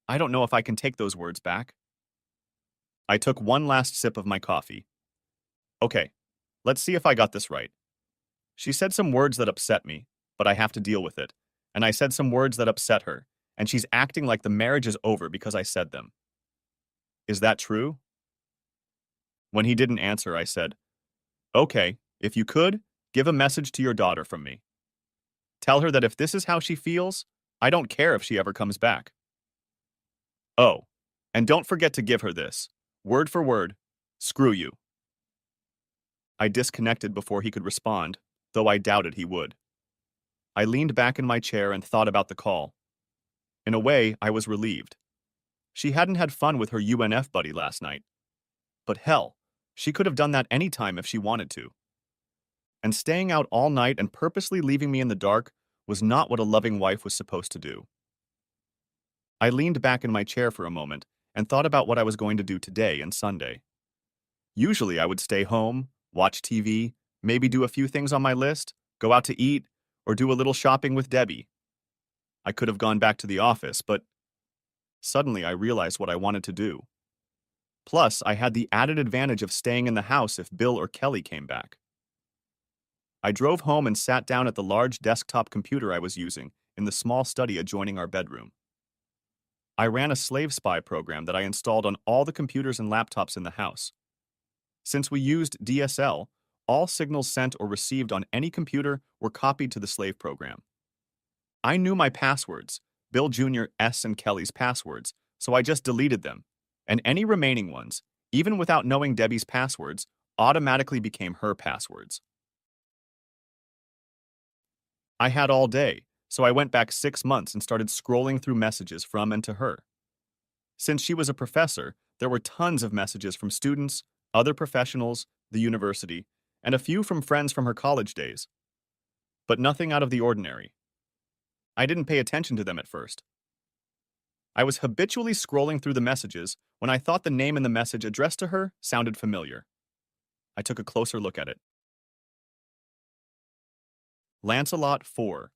I don't know if I can take those words back. I took one last sip of my coffee. Okay, let's see if I got this right. She said some words that upset me, but I have to deal with it. And I said some words that upset her, and she's acting like the marriage is over because I said them. Is that true? When he didn't answer, I said, Okay, if you could, give a message to your daughter from me. Tell her that if this is how she feels, I don't care if she ever comes back. Oh, and don't forget to give her this. Word for word, screw you. I disconnected before he could respond, though I doubted he would. I leaned back in my chair and thought about the call. In a way, I was relieved. She hadn't had fun with her UNF buddy last night. But hell, she could have done that any time if she wanted to. And staying out all night and purposely leaving me in the dark was not what a loving wife was supposed to do. I leaned back in my chair for a moment and thought about what I was going to do today and Sunday. Usually I would stay home, watch TV, maybe do a few things on my list, go out to eat, or do a little shopping with Debbie. I could have gone back to the office, but suddenly I realized what I wanted to do. Plus, I had the added advantage of staying in the house if Bill or Kelly came back. I drove home and sat down at the large desktop computer I was using in the small study adjoining our bedroom. I ran a slave spy program that I installed on all the computers and laptops in the house. Since we used DSL, all signals sent or received on any computer were copied to the slave program. I knew my passwords, Bill Jr. S. and Kelly's passwords, so I just deleted them, and any remaining ones, even without knowing Debbie's passwords, automatically became her passwords. I had all day, so I went back 6 months and started scrolling through messages from and to her. Since she was a professor, there were tons of messages from students, other professionals, the university, and a few from friends from her college days. But nothing out of the ordinary. I didn't pay attention to them at first. I was habitually scrolling through the messages when I thought the name in the message addressed to her sounded familiar. I took a closer look at it. Lancelot 4.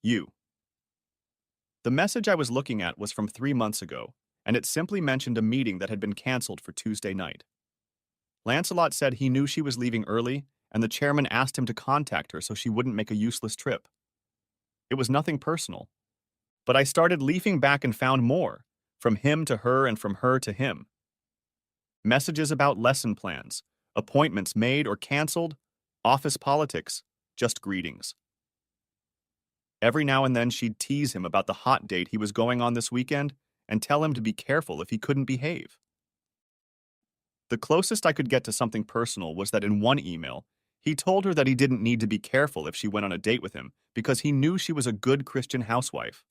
You. The message I was looking at was from 3 months ago, and it simply mentioned a meeting that had been canceled for Tuesday night. Lancelot said he knew she was leaving early, and the chairman asked him to contact her so she wouldn't make a useless trip. It was nothing personal. But I started leafing back and found more, from him to her and from her to him. Messages about lesson plans, appointments made or canceled, office politics, just greetings. Every now and then she'd tease him about the hot date he was going on this weekend and tell him to be careful if he couldn't behave. The closest I could get to something personal was that in one email, he told her that he didn't need to be careful if she went on a date with him because he knew she was a good Christian housewife.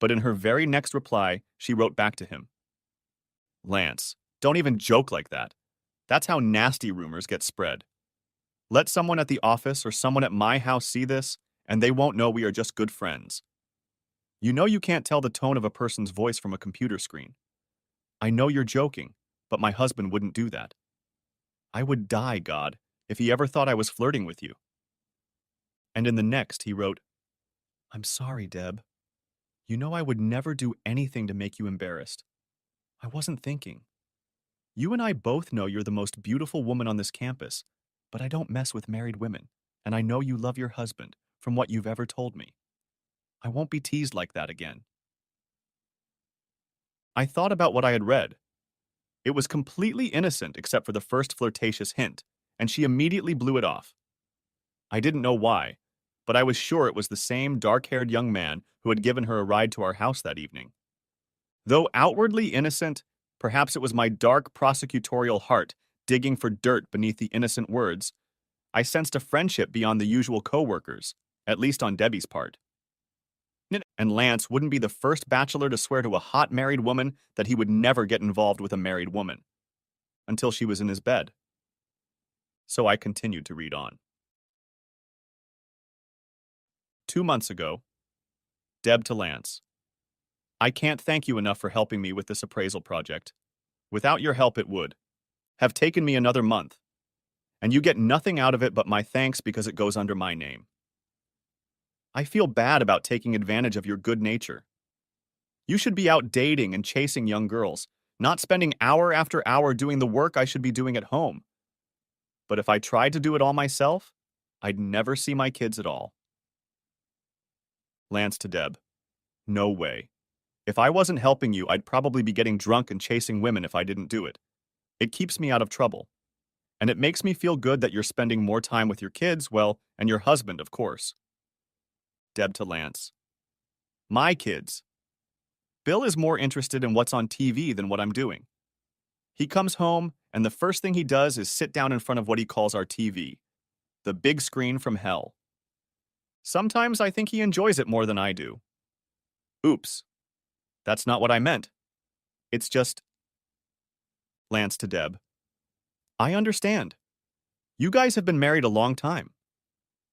But in her very next reply, she wrote back to him, Lance, don't even joke like that. That's how nasty rumors get spread. Let someone at the office or someone at my house see this, and they won't know we are just good friends. You know you can't tell the tone of a person's voice from a computer screen. I know you're joking, but my husband wouldn't do that. I would die, God, if he ever thought I was flirting with you. And in the next, he wrote, I'm sorry, Deb. You know I would never do anything to make you embarrassed. I wasn't thinking. You and I both know you're the most beautiful woman on this campus, but I don't mess with married women, and I know you love your husband, from what you've ever told me. I won't be teased like that again. I thought about what I had read. It was completely innocent except for the first flirtatious hint, and she immediately blew it off. I didn't know why, but I was sure it was the same dark-haired young man who had given her a ride to our house that evening. Though outwardly innocent, perhaps it was my dark prosecutorial heart digging for dirt beneath the innocent words. I sensed a friendship beyond the usual co-workers, at least on Debbie's part. And Lance wouldn't be the first bachelor to swear to a hot married woman that he would never get involved with a married woman, until she was in his bed. So I continued to read on. 2 months ago, Deb to Lance. I can't thank you enough for helping me with this appraisal project. Without your help, it would have taken me another month, and you get nothing out of it but my thanks because it goes under my name. I feel bad about taking advantage of your good nature. You should be out dating and chasing young girls, not spending hour after hour doing the work I should be doing at home. But if I tried to do it all myself, I'd never see my kids at all. Lance to Deb. No way. If I wasn't helping you, I'd probably be getting drunk and chasing women if I didn't do it. It keeps me out of trouble. And it makes me feel good that you're spending more time with your kids, well, and your husband, of course. Deb to Lance. My kids. Bill is more interested in what's on TV than what I'm doing. He comes home, and the first thing he does is sit down in front of what he calls our TV, the big screen from hell. Sometimes I think he enjoys it more than I do. Oops. That's not what I meant. It's just... Lance to Deb. I understand. You guys have been married a long time.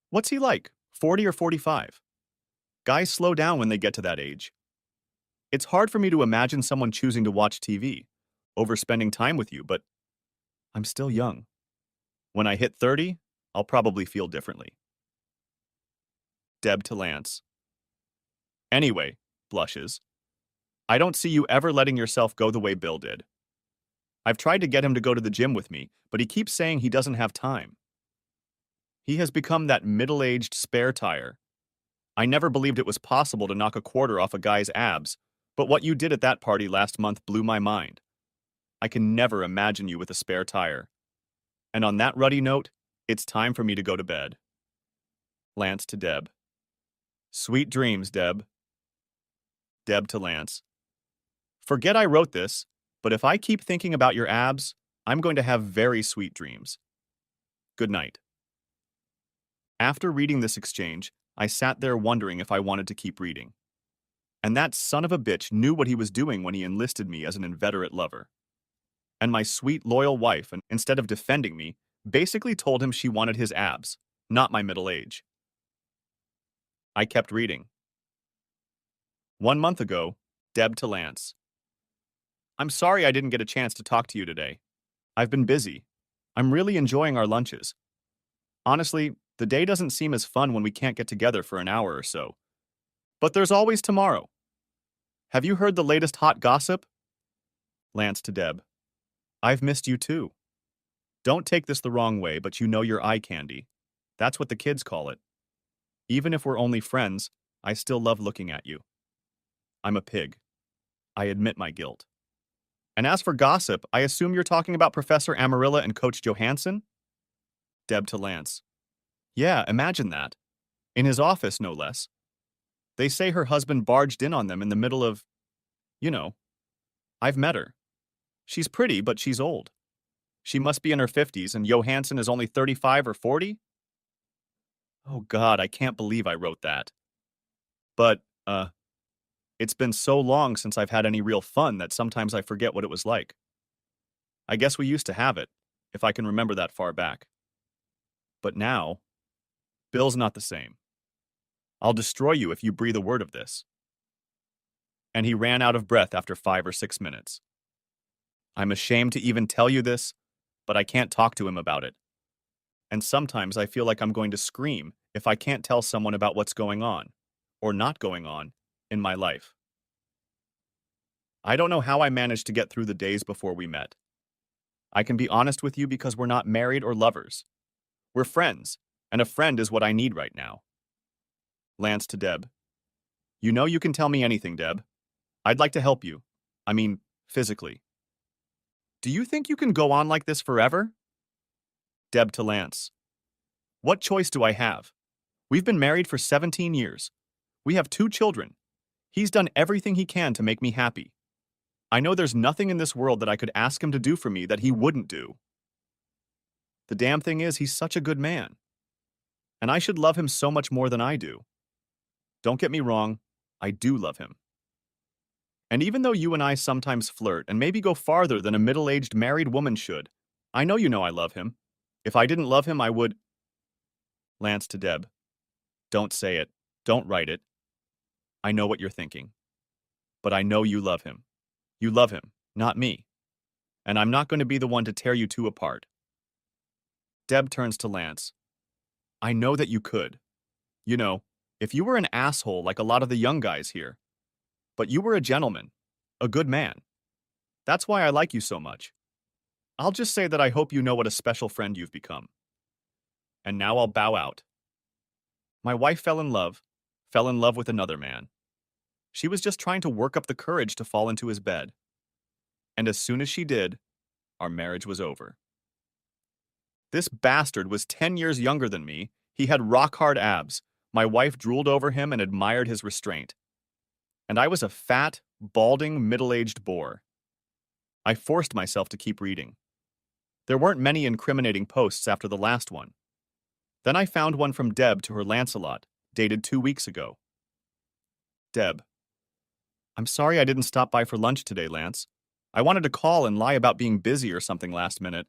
What's he like, 40 or 45? Guys slow down when they get to that age. It's hard for me to imagine someone choosing to watch TV, over spending time with you, but I'm still young. When I hit 30, I'll probably feel differently. Deb to Lance. Anyway, blushes. I don't see you ever letting yourself go the way Bill did. I've tried to get him to go to the gym with me, but he keeps saying he doesn't have time. He has become that middle-aged spare tire. I never believed it was possible to knock a quarter off a guy's abs, but what you did at that party last month blew my mind. I can never imagine you with a spare tire. And on that ruddy note, it's time for me to go to bed. Lance to Deb. Sweet dreams, Deb. Deb to Lance. Forget I wrote this, but if I keep thinking about your abs, I'm going to have very sweet dreams. Good night. After reading this exchange, I sat there wondering if I wanted to keep reading. And that son of a bitch knew what he was doing when he enlisted me as an inveterate lover. And my sweet, loyal wife, instead of defending me, basically told him she wanted his abs, not my middle age. I kept reading. 1 month ago, Deb to Lance. I'm sorry I didn't get a chance to talk to you today. I've been busy. I'm really enjoying our lunches. Honestly, the day doesn't seem as fun when we can't get together for an hour or so. But there's always tomorrow. Have you heard the latest hot gossip? Lance to Deb. I've missed you too. Don't take this the wrong way, but you know you're eye candy. That's what the kids call it. Even if we're only friends, I still love looking at you. I'm a pig. I admit my guilt. And as for gossip, I assume you're talking about Professor Amarilla and Coach Johansson? Deb to Lance. Yeah, imagine that. In his office, no less. They say her husband barged in on them in the middle of... You know. I've met her. She's pretty, but she's old. She must be in her 50s, and Johansson is only 35 or 40? Oh God, I can't believe I wrote that. But, it's been so long since I've had any real fun that sometimes I forget what it was like. I guess we used to have it, if I can remember that far back. But now, Bill's not the same. I'll destroy you if you breathe a word of this. And he ran out of breath after 5 or 6 minutes. I'm ashamed to even tell you this, but I can't talk to him about it. And sometimes I feel like I'm going to scream if I can't tell someone about what's going on, or not going on, in my life. I don't know how I managed to get through the days before we met. I can be honest with you because we're not married or lovers. We're friends, and a friend is what I need right now. Lance to Deb. You know you can tell me anything, Deb. I'd like to help you. I mean, physically. Do you think you can go on like this forever? Deb to Lance. What choice do I have? We've been married for 17 years. We have 2 children. He's done everything he can to make me happy. I know there's nothing in this world that I could ask him to do for me that he wouldn't do. The damn thing is, he's such a good man. And I should love him so much more than I do. Don't get me wrong, I do love him. And even though you and I sometimes flirt and maybe go farther than a middle-aged married woman should, I know I love him. If I didn't love him, I would. Lance to Deb. Don't say it. Don't write it. I know what you're thinking. But I know you love him. You love him, not me. And I'm not going to be the one to tear you two apart. Deb turns to Lance. I know that you could. You know, if you were an asshole like a lot of the young guys here. But you were a gentleman. A good man. That's why I like you so much. I'll just say that I hope you know what a special friend you've become. And now I'll bow out. My wife fell in love with another man. She was just trying to work up the courage to fall into his bed. And as soon as she did, our marriage was over. This bastard was 10 years younger than me. He had rock-hard abs. My wife drooled over him and admired his restraint. And I was a fat, balding, middle-aged bore. I forced myself to keep reading. There weren't many incriminating posts after the last one. Then I found one from Deb to her Lancelot, dated 2 weeks ago. Deb. I'm sorry I didn't stop by for lunch today, Lance. I wanted to call and lie about being busy or something last minute,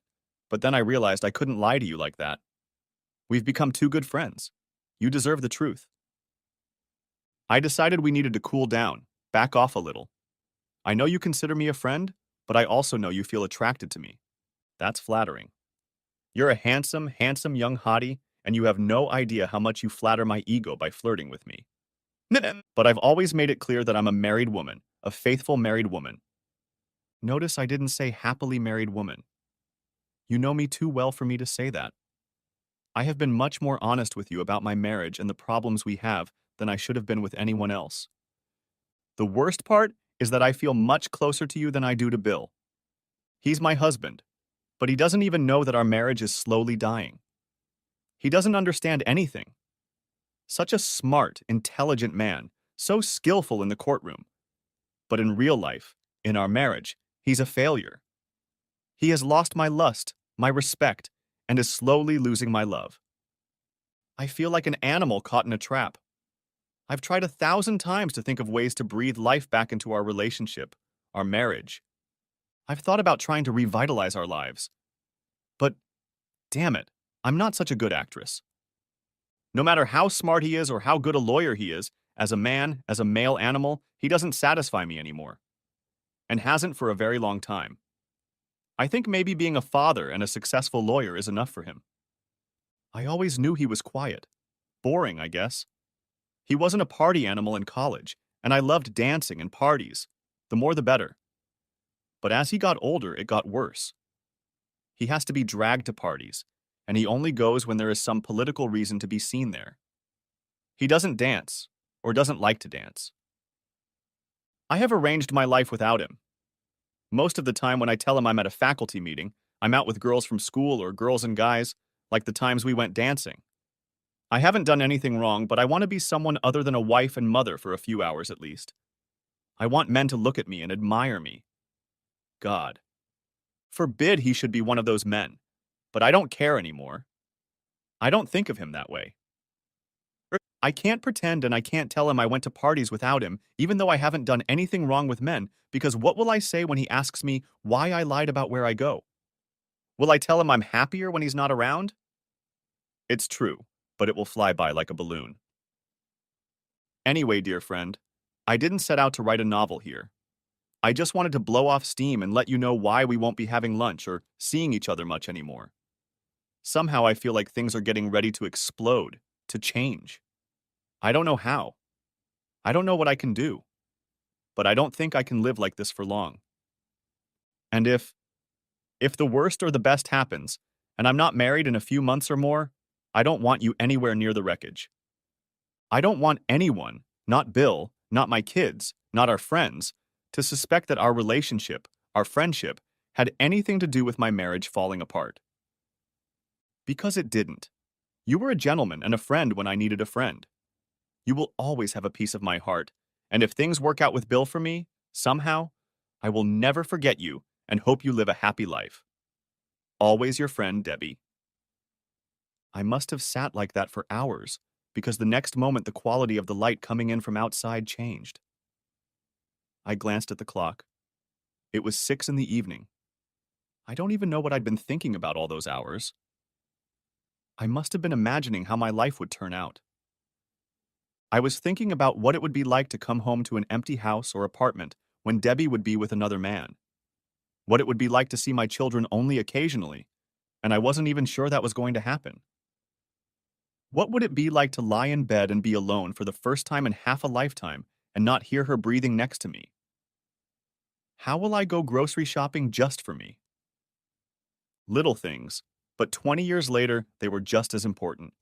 but then I realized I couldn't lie to you like that. We've become 2 good friends. You deserve the truth. I decided we needed to cool down, back off a little. I know you consider me a friend, but I also know you feel attracted to me. That's flattering. You're a handsome young hottie, and you have no idea how much you flatter my ego by flirting with me. But I've always made it clear that I'm a married woman, a faithful married woman. Notice I didn't say happily married woman. You know me too well for me to say that. I have been much more honest with you about my marriage and the problems we have than I should have been with anyone else. The worst part is that I feel much closer to you than I do to Bill. He's my husband, but he doesn't even know that our marriage is slowly dying. He doesn't understand anything. Such a smart, intelligent man, so skillful in the courtroom. But in real life, in our marriage, he's a failure. He has lost my lust, my respect, and is slowly losing my love. I feel like an animal caught in a trap. I've tried 1,000 times to think of ways to breathe life back into our relationship, our marriage. I've thought about trying to revitalize our lives. But, damn it, I'm not such a good actress. No matter how smart he is or how good a lawyer he is, as a man, as a male animal, he doesn't satisfy me anymore. And hasn't for a very long time. I think maybe being a father and a successful lawyer is enough for him. I always knew he was quiet. Boring, I guess. He wasn't a party animal in college, and I loved dancing and parties. The more the better. But as he got older, it got worse. He has to be dragged to parties, and he only goes when there is some political reason to be seen there. He doesn't dance, or doesn't like to dance. I have arranged my life without him. Most of the time when I tell him I'm at a faculty meeting, I'm out with girls from school or girls and guys, like the times we went dancing. I haven't done anything wrong, but I want to be someone other than a wife and mother for a few hours at least. I want men to look at me and admire me. God. Forbid he should be one of those men, but I don't care anymore. I don't think of him that way. I can't pretend and I can't tell him I went to parties without him, even though I haven't done anything wrong with men, because what will I say when he asks me why I lied about where I go? Will I tell him I'm happier when he's not around? It's true, but it will fly by like a balloon. Anyway, dear friend, I didn't set out to write a novel here. I just wanted to blow off steam and let you know why we won't be having lunch or seeing each other much anymore. Somehow I feel like things are getting ready to explode, to change. I don't know how. I don't know what I can do. But I don't think I can live like this for long. And if the worst or the best happens, and I'm not married in a few months or more, I don't want you anywhere near the wreckage. I don't want anyone, not Bill, not my kids, not our friends, to suspect that our relationship, our friendship, had anything to do with my marriage falling apart. Because it didn't. You were a gentleman and a friend when I needed a friend. You will always have a piece of my heart, and if things work out with Bill for me, somehow, I will never forget you and hope you live a happy life. Always your friend, Debbie. I must have sat like that for hours, because the next moment the quality of the light coming in from outside changed. I glanced at the clock. It was 6 in the evening. I don't even know what I'd been thinking about all those hours. I must have been imagining how my life would turn out. I was thinking about what it would be like to come home to an empty house or apartment when Debbie would be with another man. What it would be like to see my children only occasionally, and I wasn't even sure that was going to happen. What would it be like to lie in bed and be alone for the first time in half a lifetime and not hear her breathing next to me? How will I go grocery shopping just for me? Little things, but 20 years later, they were just as important.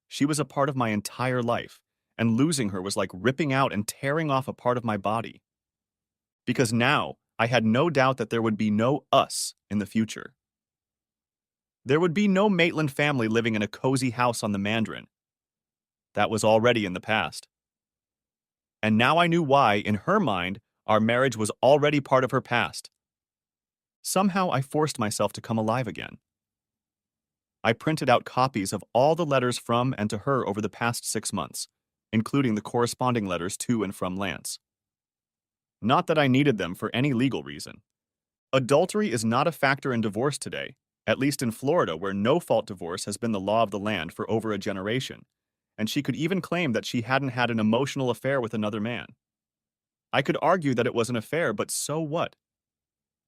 She was a part of my entire life, and losing her was like ripping out and tearing off a part of my body. Because now, I had no doubt that there would be no us in the future. There would be no Maitland family living in a cozy house on the Mandarin. That was already in the past. And now I knew why, in her mind, our marriage was already part of her past. Somehow I forced myself to come alive again. I printed out copies of all the letters from and to her over the past 6 months, including the corresponding letters to and from Lance. Not that I needed them for any legal reason. Adultery is not a factor in divorce today, at least in Florida, where no-fault divorce has been the law of the land for over a generation, and she could even claim that she hadn't had an emotional affair with another man. I could argue that it was an affair, but so what?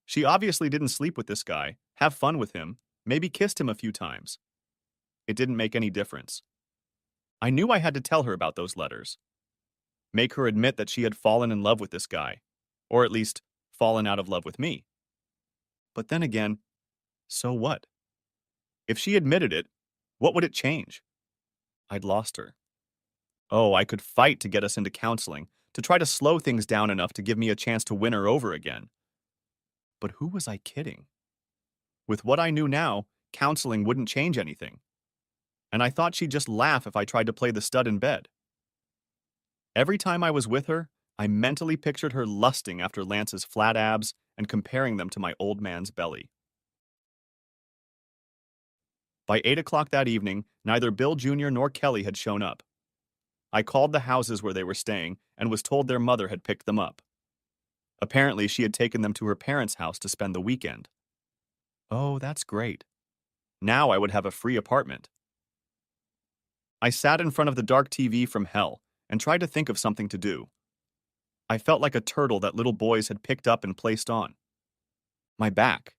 She obviously didn't sleep with this guy, have fun with him, maybe kissed him a few times. It didn't make any difference. I knew I had to tell her about those letters. Make her admit that she had fallen in love with this guy, or at least fallen out of love with me. But then again, so what? If she admitted it, what would it change? I'd lost her. Oh, I could fight to get us into counseling, to try to slow things down enough to give me a chance to win her over again. But who was I kidding? With what I knew now, counseling wouldn't change anything. And I thought she'd just laugh if I tried to play the stud in bed. Every time I was with her, I mentally pictured her lusting after Lance's flat abs and comparing them to my old man's belly. By 8 o'clock that evening, neither Bill Jr. nor Kelly had shown up. I called the houses where they were staying and was told their mother had picked them up. Apparently, she had taken them to her parents' house to spend the weekend. Oh, that's great. Now I would have a free apartment. I sat in front of the dark TV from hell and tried to think of something to do. I felt like a turtle that little boys had picked up and placed on. My back.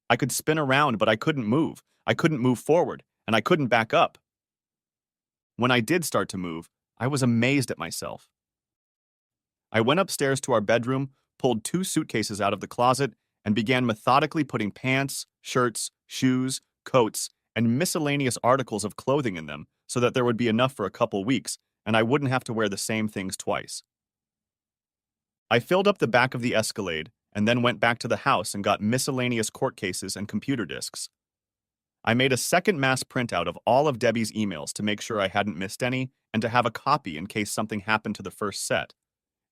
I could spin around, but I couldn't move. I couldn't move forward, and I couldn't back up. When I did start to move, I was amazed at myself. I went upstairs to our bedroom, pulled 2 suitcases out of the closet, and began methodically putting pants, shirts, shoes, coats, and miscellaneous articles of clothing in them so that there would be enough for a couple weeks and I wouldn't have to wear the same things twice. I filled up the back of the Escalade and then went back to the house and got miscellaneous court cases and computer disks. I made a second mass printout of all of Debbie's emails to make sure I hadn't missed any and to have a copy in case something happened to the first set,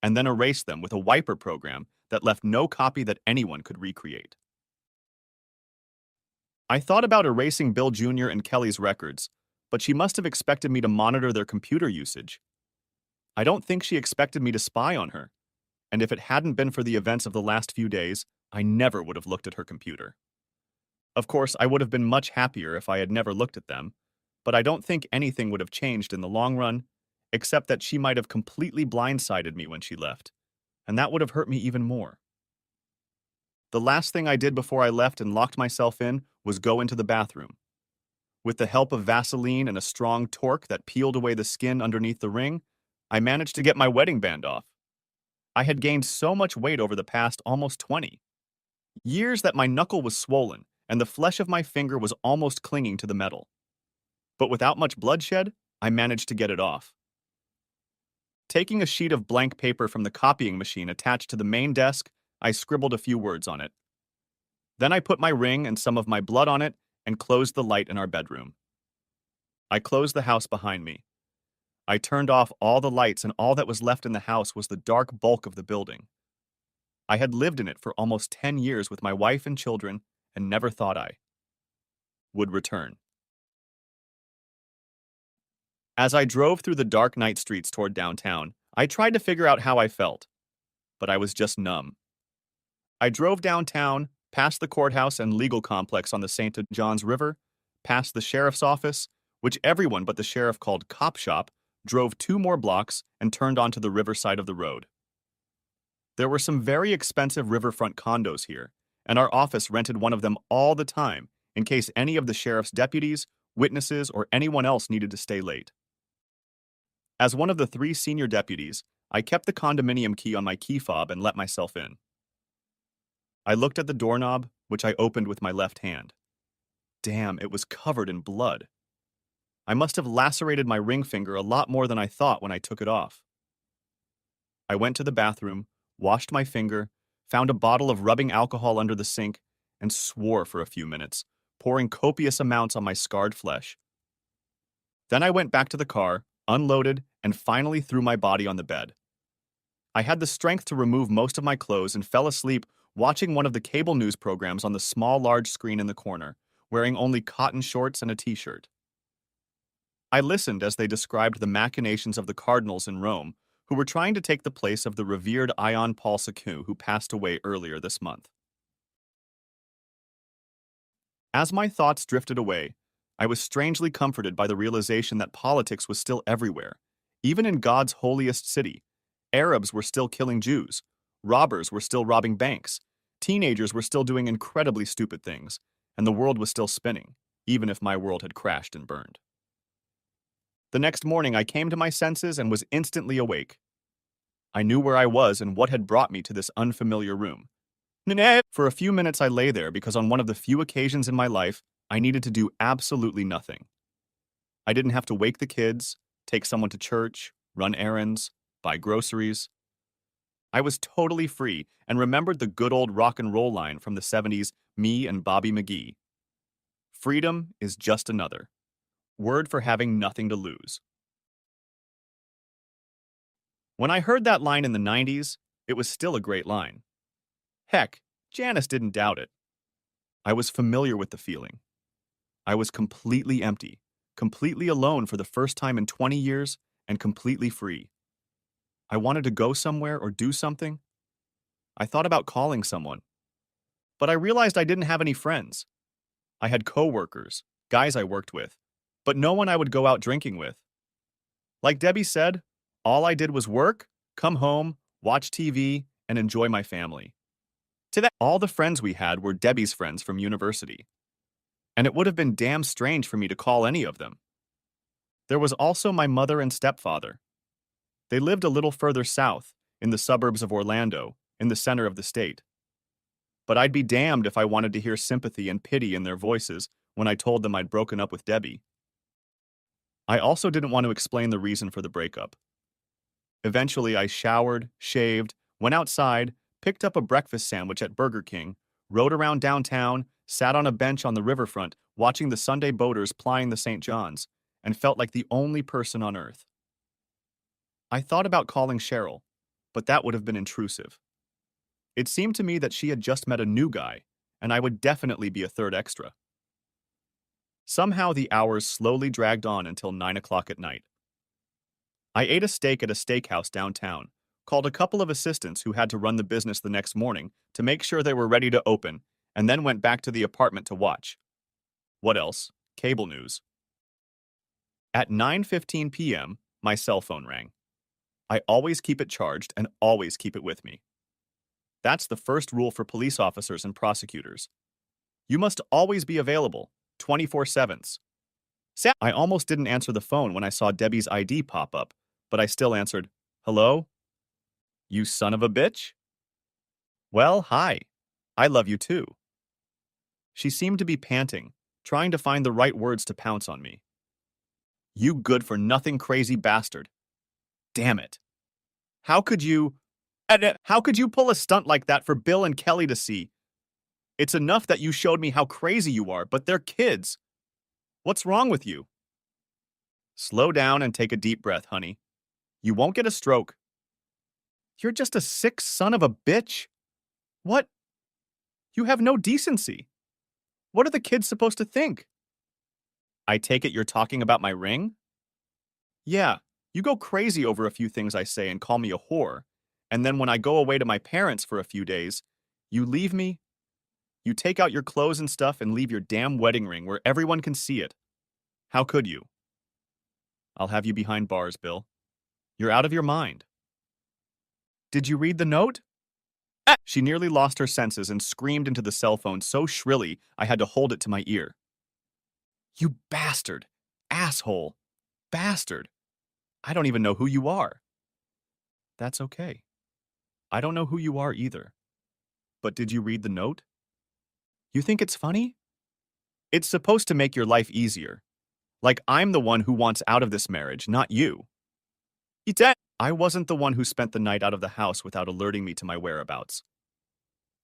and then erased them with a wiper program that left no copy that anyone could recreate. I thought about erasing Bill Jr. and Kelly's records, but she must have expected me to monitor their computer usage. I don't think she expected me to spy on her, and if it hadn't been for the events of the last few days, I never would have looked at her computer. Of course, I would have been much happier if I had never looked at them, but I don't think anything would have changed in the long run, except that she might have completely blindsided me when she left, and that would have hurt me even more. The last thing I did before I left and locked myself in was go into the bathroom. With the help of Vaseline and a strong torque that peeled away the skin underneath the ring, I managed to get my wedding band off. I had gained so much weight over the past almost 20 years that my knuckle was swollen and the flesh of my finger was almost clinging to the metal. But without much bloodshed, I managed to get it off. Taking a sheet of blank paper from the copying machine attached to the main desk, I scribbled a few words on it. Then I put my ring and some of my blood on it and closed the light in our bedroom. I closed the house behind me. I turned off all the lights, and all that was left in the house was the dark bulk of the building. I had lived in it for almost 10 years with my wife and children and never thought I would return. As I drove through the dark night streets toward downtown, I tried to figure out how I felt, but I was just numb. I drove downtown, past the courthouse and legal complex on the St. John's River, past the sheriff's office, which everyone but the sheriff called Cop Shop, drove 2 more blocks and turned onto the riverside of the road. There were some very expensive riverfront condos here, and our office rented one of them all the time in case any of the sheriff's deputies, witnesses, or anyone else needed to stay late. As one of the 3 senior deputies, I kept the condominium key on my key fob and let myself in. I looked at the doorknob, which I opened with my left hand. Damn, it was covered in blood. I must have lacerated my ring finger a lot more than I thought when I took it off. I went to the bathroom, washed my finger, found a bottle of rubbing alcohol under the sink, and swore for a few minutes, pouring copious amounts on my scarred flesh. Then I went back to the car, unloaded, and finally threw my body on the bed. I had the strength to remove most of my clothes and fell asleep watching one of the cable news programs on the small large screen in the corner, wearing only cotton shorts and a t-shirt. I listened as they described the machinations of the cardinals in Rome, who were trying to take the place of the revered Ion Paul II, who passed away earlier this month. As my thoughts drifted away, I was strangely comforted by the realization that politics was still everywhere. Even in God's holiest city, Arabs were still killing Jews, robbers were still robbing banks, teenagers were still doing incredibly stupid things, and the world was still spinning, even if my world had crashed and burned. The next morning, I came to my senses and was instantly awake. I knew where I was and what had brought me to this unfamiliar room. For a few minutes, I lay there because on one of the few occasions in my life, I needed to do absolutely nothing. I didn't have to wake the kids, take someone to church, run errands, buy groceries. I was totally free and remembered the good old rock and roll line from the 70s, Me and Bobby McGee. Freedom is just another word for having nothing to lose. When I heard that line in the 90s, it was still a great line. Heck, Janice didn't doubt it. I was familiar with the feeling. I was completely empty, completely alone for the first time in 20 years, and completely free. I wanted to go somewhere or do something. I thought about calling someone. But I realized I didn't have any friends. I had coworkers, guys I worked with, but no one I would go out drinking with. Like Debbie said, all I did was work, come home, watch TV, and enjoy my family. To that, all the friends we had were Debbie's friends from university. And it would have been damn strange for me to call any of them. There was also my mother and stepfather. They lived a little further south, in the suburbs of Orlando, in the center of the state. But I'd be damned if I wanted to hear sympathy and pity in their voices when I told them I'd broken up with Debbie. I also didn't want to explain the reason for the breakup. Eventually, I showered, shaved, went outside, picked up a breakfast sandwich at Burger King, rode around downtown, sat on a bench on the riverfront watching the Sunday boaters plying the St. John's, and felt like the only person on earth. I thought about calling Cheryl, but that would have been intrusive. It seemed to me that she had just met a new guy, and I would definitely be a third extra. Somehow the hours slowly dragged on until 9 o'clock at night. I ate a steak at a steakhouse downtown, called a couple of assistants who had to run the business the next morning to make sure they were ready to open, and then went back to the apartment to watch. What else? Cable news. At 9:15 p.m., my cell phone rang. I always keep it charged and always keep it with me. That's the first rule for police officers and prosecutors. You must always be available, 24/7. I almost didn't answer the phone when I saw Debbie's ID pop up, but I still answered, "Hello? You son of a bitch?" "Well, hi. I love you too." She seemed to be panting, trying to find the right words to pounce on me. You good-for-nothing crazy bastard. Damn it. How could you... How could you pull a stunt like that for Bill and Kelly to see? It's enough that you showed me how crazy you are, but they're kids. What's wrong with you? Slow down and take a deep breath, honey. You won't get a stroke. You're just a sick son of a bitch. What? You have no decency. What are the kids supposed to think? I take it you're talking about my ring? Yeah, you go crazy over a few things I say and call me a whore. And then when I go away to my parents for a few days, you leave me. You take out your clothes and stuff and leave your damn wedding ring where everyone can see it. How could you? I'll have you behind bars, Bill. You're out of your mind. Did you read the note? She nearly lost her senses and screamed into the cell phone so shrilly I had to hold it to my ear. You bastard! Asshole! Bastard! I don't even know who you are. That's okay. I don't know who you are either. But did you read the note? You think it's funny? It's supposed to make your life easier. Like I'm the one who wants out of this marriage, not you. I wasn't the one who spent the night out of the house without alerting me to my whereabouts.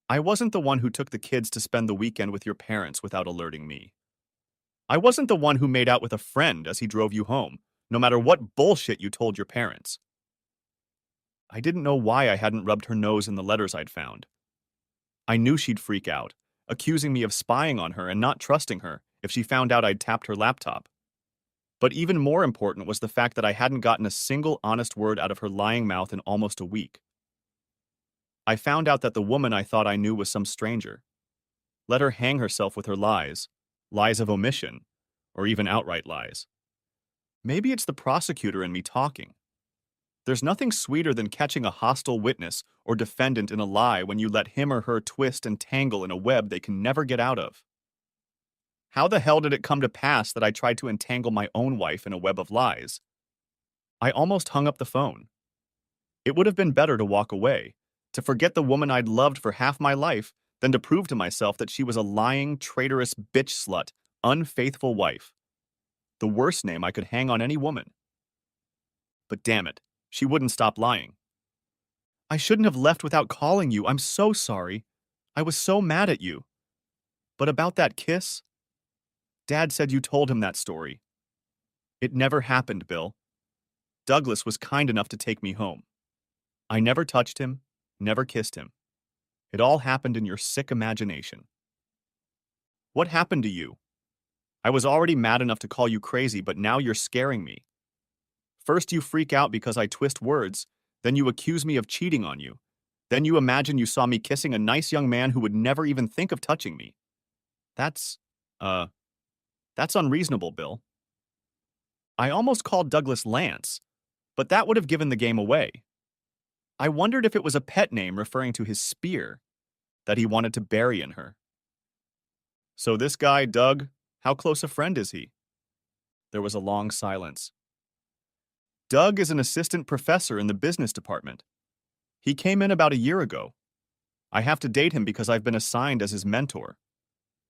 I wasn't the one who took the kids to spend the weekend with your parents without alerting me. I wasn't the one who made out with a friend as he drove you home, no matter what bullshit you told your parents. I didn't know why I hadn't rubbed her nose in the letters I'd found. I knew she'd freak out, accusing me of spying on her and not trusting her if she found out I'd tapped her laptop. But even more important was the fact that I hadn't gotten a single honest word out of her lying mouth in almost a week. I found out that the woman I thought I knew was some stranger. Let her hang herself with her lies, lies of omission, or even outright lies. Maybe it's the prosecutor in me talking. There's nothing sweeter than catching a hostile witness or defendant in a lie when you let him or her twist and tangle in a web they can never get out of. How the hell did it come to pass that I tried to entangle my own wife in a web of lies? I almost hung up the phone. It would have been better to walk away, to forget the woman I'd loved for half my life, than to prove to myself that she was a lying, traitorous bitch slut, unfaithful wife. The worst name I could hang on any woman. But damn it, she wouldn't stop lying. I shouldn't have left without calling you. I'm so sorry. I was so mad at you. But about that kiss? Dad said you told him that story. It never happened, Bill. Douglas was kind enough to take me home. I never touched him, never kissed him. It all happened in your sick imagination. What happened to you? I was already mad enough to call you crazy, but now you're scaring me. First you freak out because I twist words, then you accuse me of cheating on you. Then you imagine you saw me kissing a nice young man who would never even think of touching me. That's unreasonable, Bill. I almost called Douglas Lance, but that would have given the game away. I wondered if it was a pet name referring to his spear that he wanted to bury in her. So this guy, Doug, how close a friend is he? There was a long silence. Doug is an assistant professor in the business department. He came in about a year ago. I have to date him because I've been assigned as his mentor.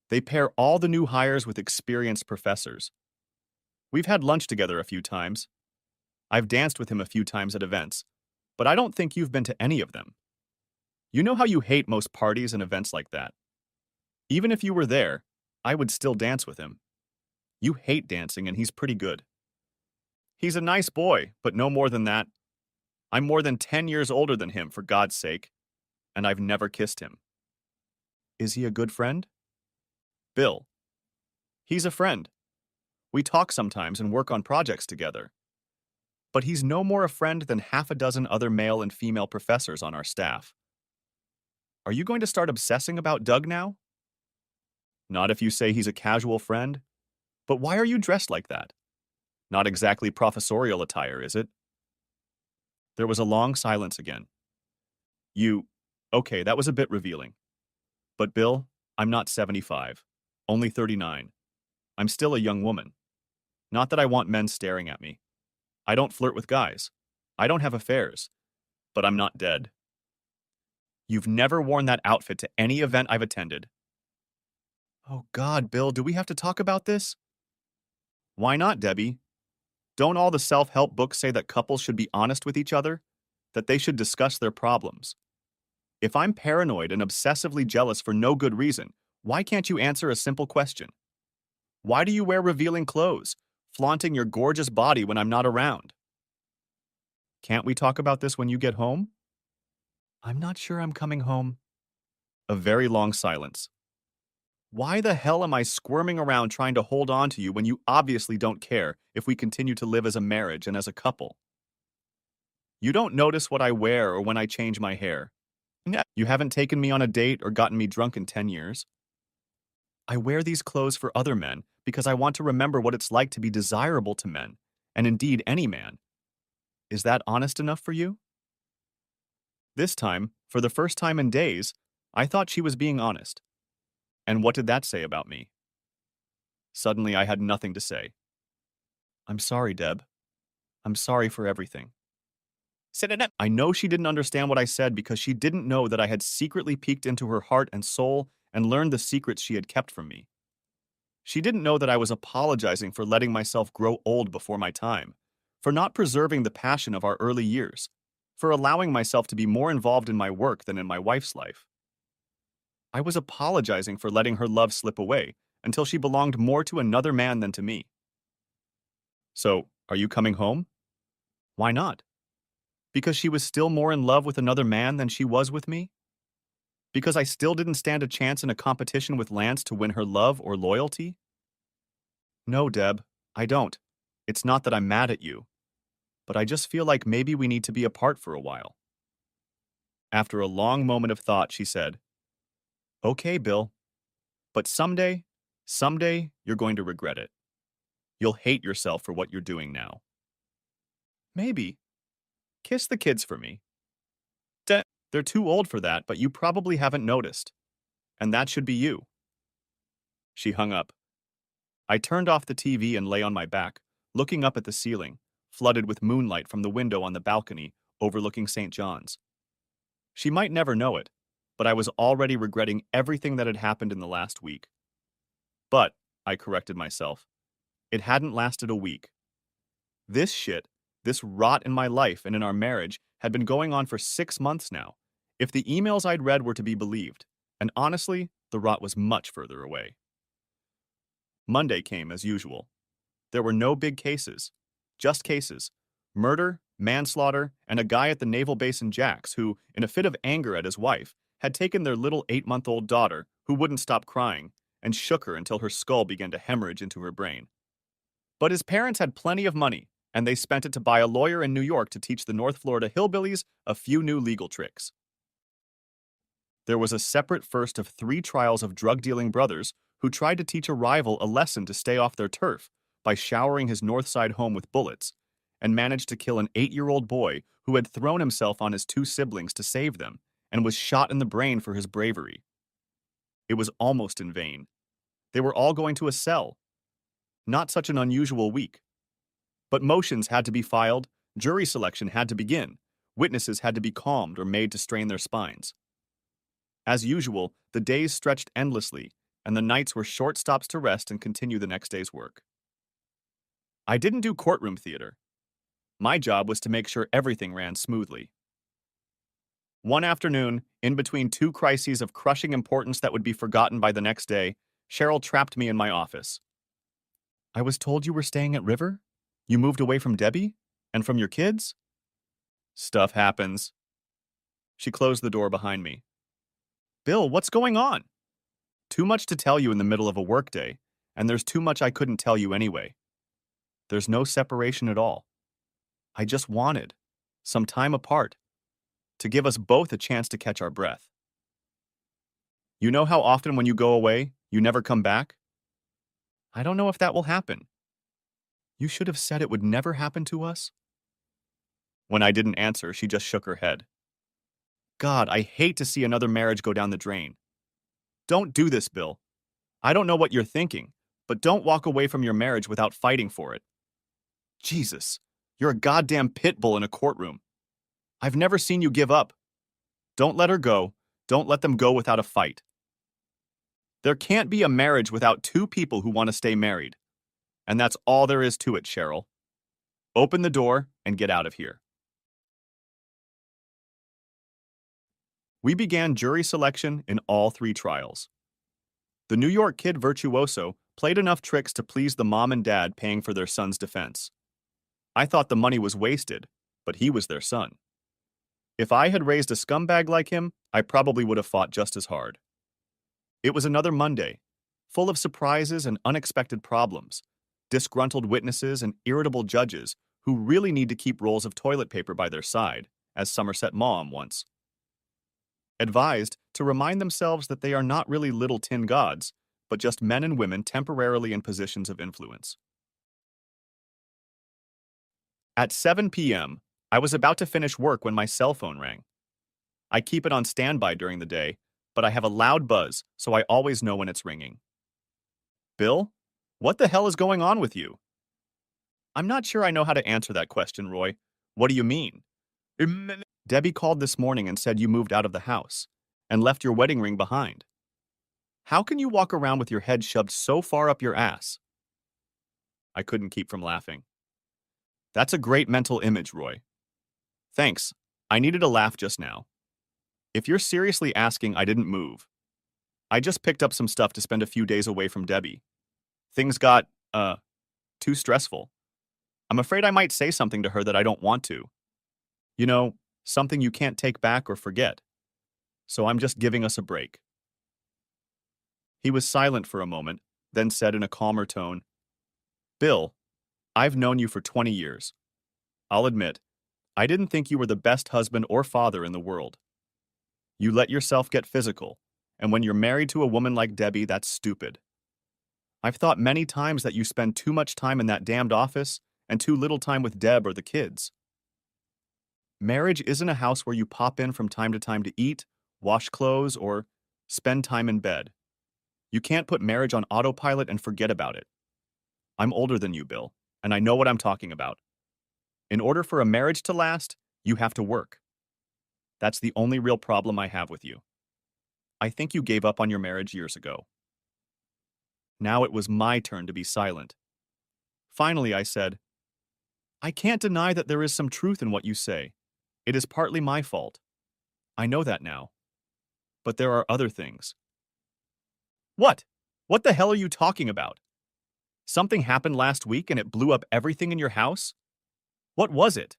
They pair all the new hires with experienced professors. We've had lunch together a few times. I've danced with him a few times at events, but I don't think you've been to any of them. You know how you hate most parties and events like that. Even if you were there, I would still dance with him. You hate dancing and he's pretty good. He's a nice boy, but no more than that. I'm more than 10 years older than him, for God's sake, and I've never kissed him. Is he a good friend? Bill. He's a friend. We talk sometimes and work on projects together. But he's no more a friend than half a dozen other male and female professors on our staff. Are you going to start obsessing about Doug now? Not if you say he's a casual friend. But why are you dressed like that? Not exactly professorial attire, is it? There was a long silence again. Okay, that was a bit revealing. But Bill, I'm not 75, only 39. I'm still a young woman. Not that I want men staring at me. I don't flirt with guys. I don't have affairs. But I'm not dead. You've never worn that outfit to any event I've attended. Oh God, Bill, do we have to talk about this? Why not, Debbie? Don't all the self-help books say that couples should be honest with each other? That they should discuss their problems? If I'm paranoid and obsessively jealous for no good reason, why can't you answer a simple question? Why do you wear revealing clothes, flaunting your gorgeous body when I'm not around? Can't we talk about this when you get home? I'm not sure I'm coming home. A very long silence. Why the hell am I squirming around trying to hold on to you when you obviously don't care if we continue to live as a marriage and as a couple? You don't notice what I wear or when I change my hair. You haven't taken me on a date or gotten me drunk in 10 years. I wear these clothes for other men because I want to remember what it's like to be desirable to men, and indeed any man. Is that honest enough for you? This time, for the first time in days, I thought she was being honest. And what did that say about me? Suddenly, I had nothing to say. I'm sorry, Deb. I'm sorry for everything. I know she didn't understand what I said because she didn't know that I had secretly peeked into her heart and soul and learned the secrets she had kept from me. She didn't know that I was apologizing for letting myself grow old before my time, for not preserving the passion of our early years, for allowing myself to be more involved in my work than in my wife's life. I was apologizing for letting her love slip away until she belonged more to another man than to me. So, are you coming home? Why not? Because she was still more in love with another man than she was with me? Because I still didn't stand a chance in a competition with Lance to win her love or loyalty? No, Deb, I don't. It's not that I'm mad at you, but I just feel like maybe we need to be apart for a while. After a long moment of thought, she said, Okay, Bill, but someday, you're going to regret it. You'll hate yourself for what you're doing now. Maybe. Kiss the kids for me. They're too old for that, but you probably haven't noticed. And that should be you. She hung up. I turned off the TV and lay on my back, looking up at the ceiling, flooded with moonlight from the window on the balcony overlooking St. John's. She might never know it, but I was already regretting everything that had happened in the last week. But, I corrected myself, it hadn't lasted a week. This shit, this rot in my life and in our marriage, had been going on for 6 months now, if the emails I'd read were to be believed, and honestly, the rot was much further away. Monday came as usual. There were no big cases, just cases. Murder, manslaughter, and a guy at the naval base in Jax who, in a fit of anger at his wife, had taken their little 8-month-old daughter, who wouldn't stop crying, and shook her until her skull began to hemorrhage into her brain. But his parents had plenty of money, and they spent it to buy a lawyer in New York to teach the North Florida hillbillies a few new legal tricks. There was a separate first of 3 trials of drug-dealing brothers who tried to teach a rival a lesson to stay off their turf by showering his North Side home with bullets, and managed to kill an 8-year-old boy who had thrown himself on his 2 siblings to save them and was shot in the brain for his bravery. It was almost in vain. They were all going to a cell. Not such an unusual week. But motions had to be filed, jury selection had to begin, witnesses had to be calmed or made to strain their spines. As usual, the days stretched endlessly, and the nights were short stops to rest and continue the next day's work. I didn't do courtroom theater. My job was to make sure everything ran smoothly. One afternoon, in between 2 crises of crushing importance that would be forgotten by the next day, Cheryl trapped me in my office. I was told you were staying at River? You moved away from Debbie? And from your kids? Stuff happens. She closed the door behind me. Bill, what's going on? Too much to tell you in the middle of a workday, and there's too much I couldn't tell you anyway. There's no separation at all. I just wanted some time apart to give us both a chance to catch our breath. You know how often when you go away, you never come back? I don't know if that will happen. You should have said it would never happen to us. When I didn't answer, she just shook her head. God, I hate to see another marriage go down the drain. Don't do this, Bill. I don't know what you're thinking, but don't walk away from your marriage without fighting for it. Jesus, you're a goddamn pit bull in a courtroom. I've never seen you give up. Don't let her go. Don't let them go without a fight. There can't be a marriage without 2 people who want to stay married. And that's all there is to it, Cheryl. Open the door and get out of here. We began jury selection in all 3 trials. The New York kid virtuoso played enough tricks to please the mom and dad paying for their son's defense. I thought the money was wasted, but he was their son. If I had raised a scumbag like him, I probably would have fought just as hard. It was another Monday, full of surprises and unexpected problems, disgruntled witnesses and irritable judges who really need to keep rolls of toilet paper by their side, as Somerset Maugham once advised to remind themselves that they are not really little tin gods, but just men and women temporarily in positions of influence. At 7 p.m., I was about to finish work when my cell phone rang. I keep it on standby during the day, but I have a loud buzz, so I always know when it's ringing. Bill, what the hell is going on with you? I'm not sure I know how to answer that question, Roy. What do you mean? Debbie called this morning and said you moved out of the house and left your wedding ring behind. How can you walk around with your head shoved so far up your ass? I couldn't keep from laughing. That's a great mental image, Roy. Thanks. I needed a laugh just now. If you're seriously asking, I didn't move. I just picked up some stuff to spend a few days away from Debbie. Things got, too stressful. I'm afraid I might say something to her that I don't want to. You know, something you can't take back or forget. So I'm just giving us a break. He was silent for a moment, then said in a calmer tone, Bill, I've known you for 20 years. I'll admit, I didn't think you were the best husband or father in the world. You let yourself get physical, and when you're married to a woman like Debbie, that's stupid. I've thought many times that you spend too much time in that damned office and too little time with Deb or the kids. Marriage isn't a house where you pop in from time to eat, wash clothes, or spend time in bed. You can't put marriage on autopilot and forget about it. I'm older than you, Bill, and I know what I'm talking about. In order for a marriage to last, you have to work. That's the only real problem I have with you. I think you gave up on your marriage years ago. Now it was my turn to be silent. Finally, I said, I can't deny that there is some truth in what you say. It is partly my fault. I know that now. But there are other things. What? What the hell are you talking about? Something happened last week and it blew up everything in your house? What was it?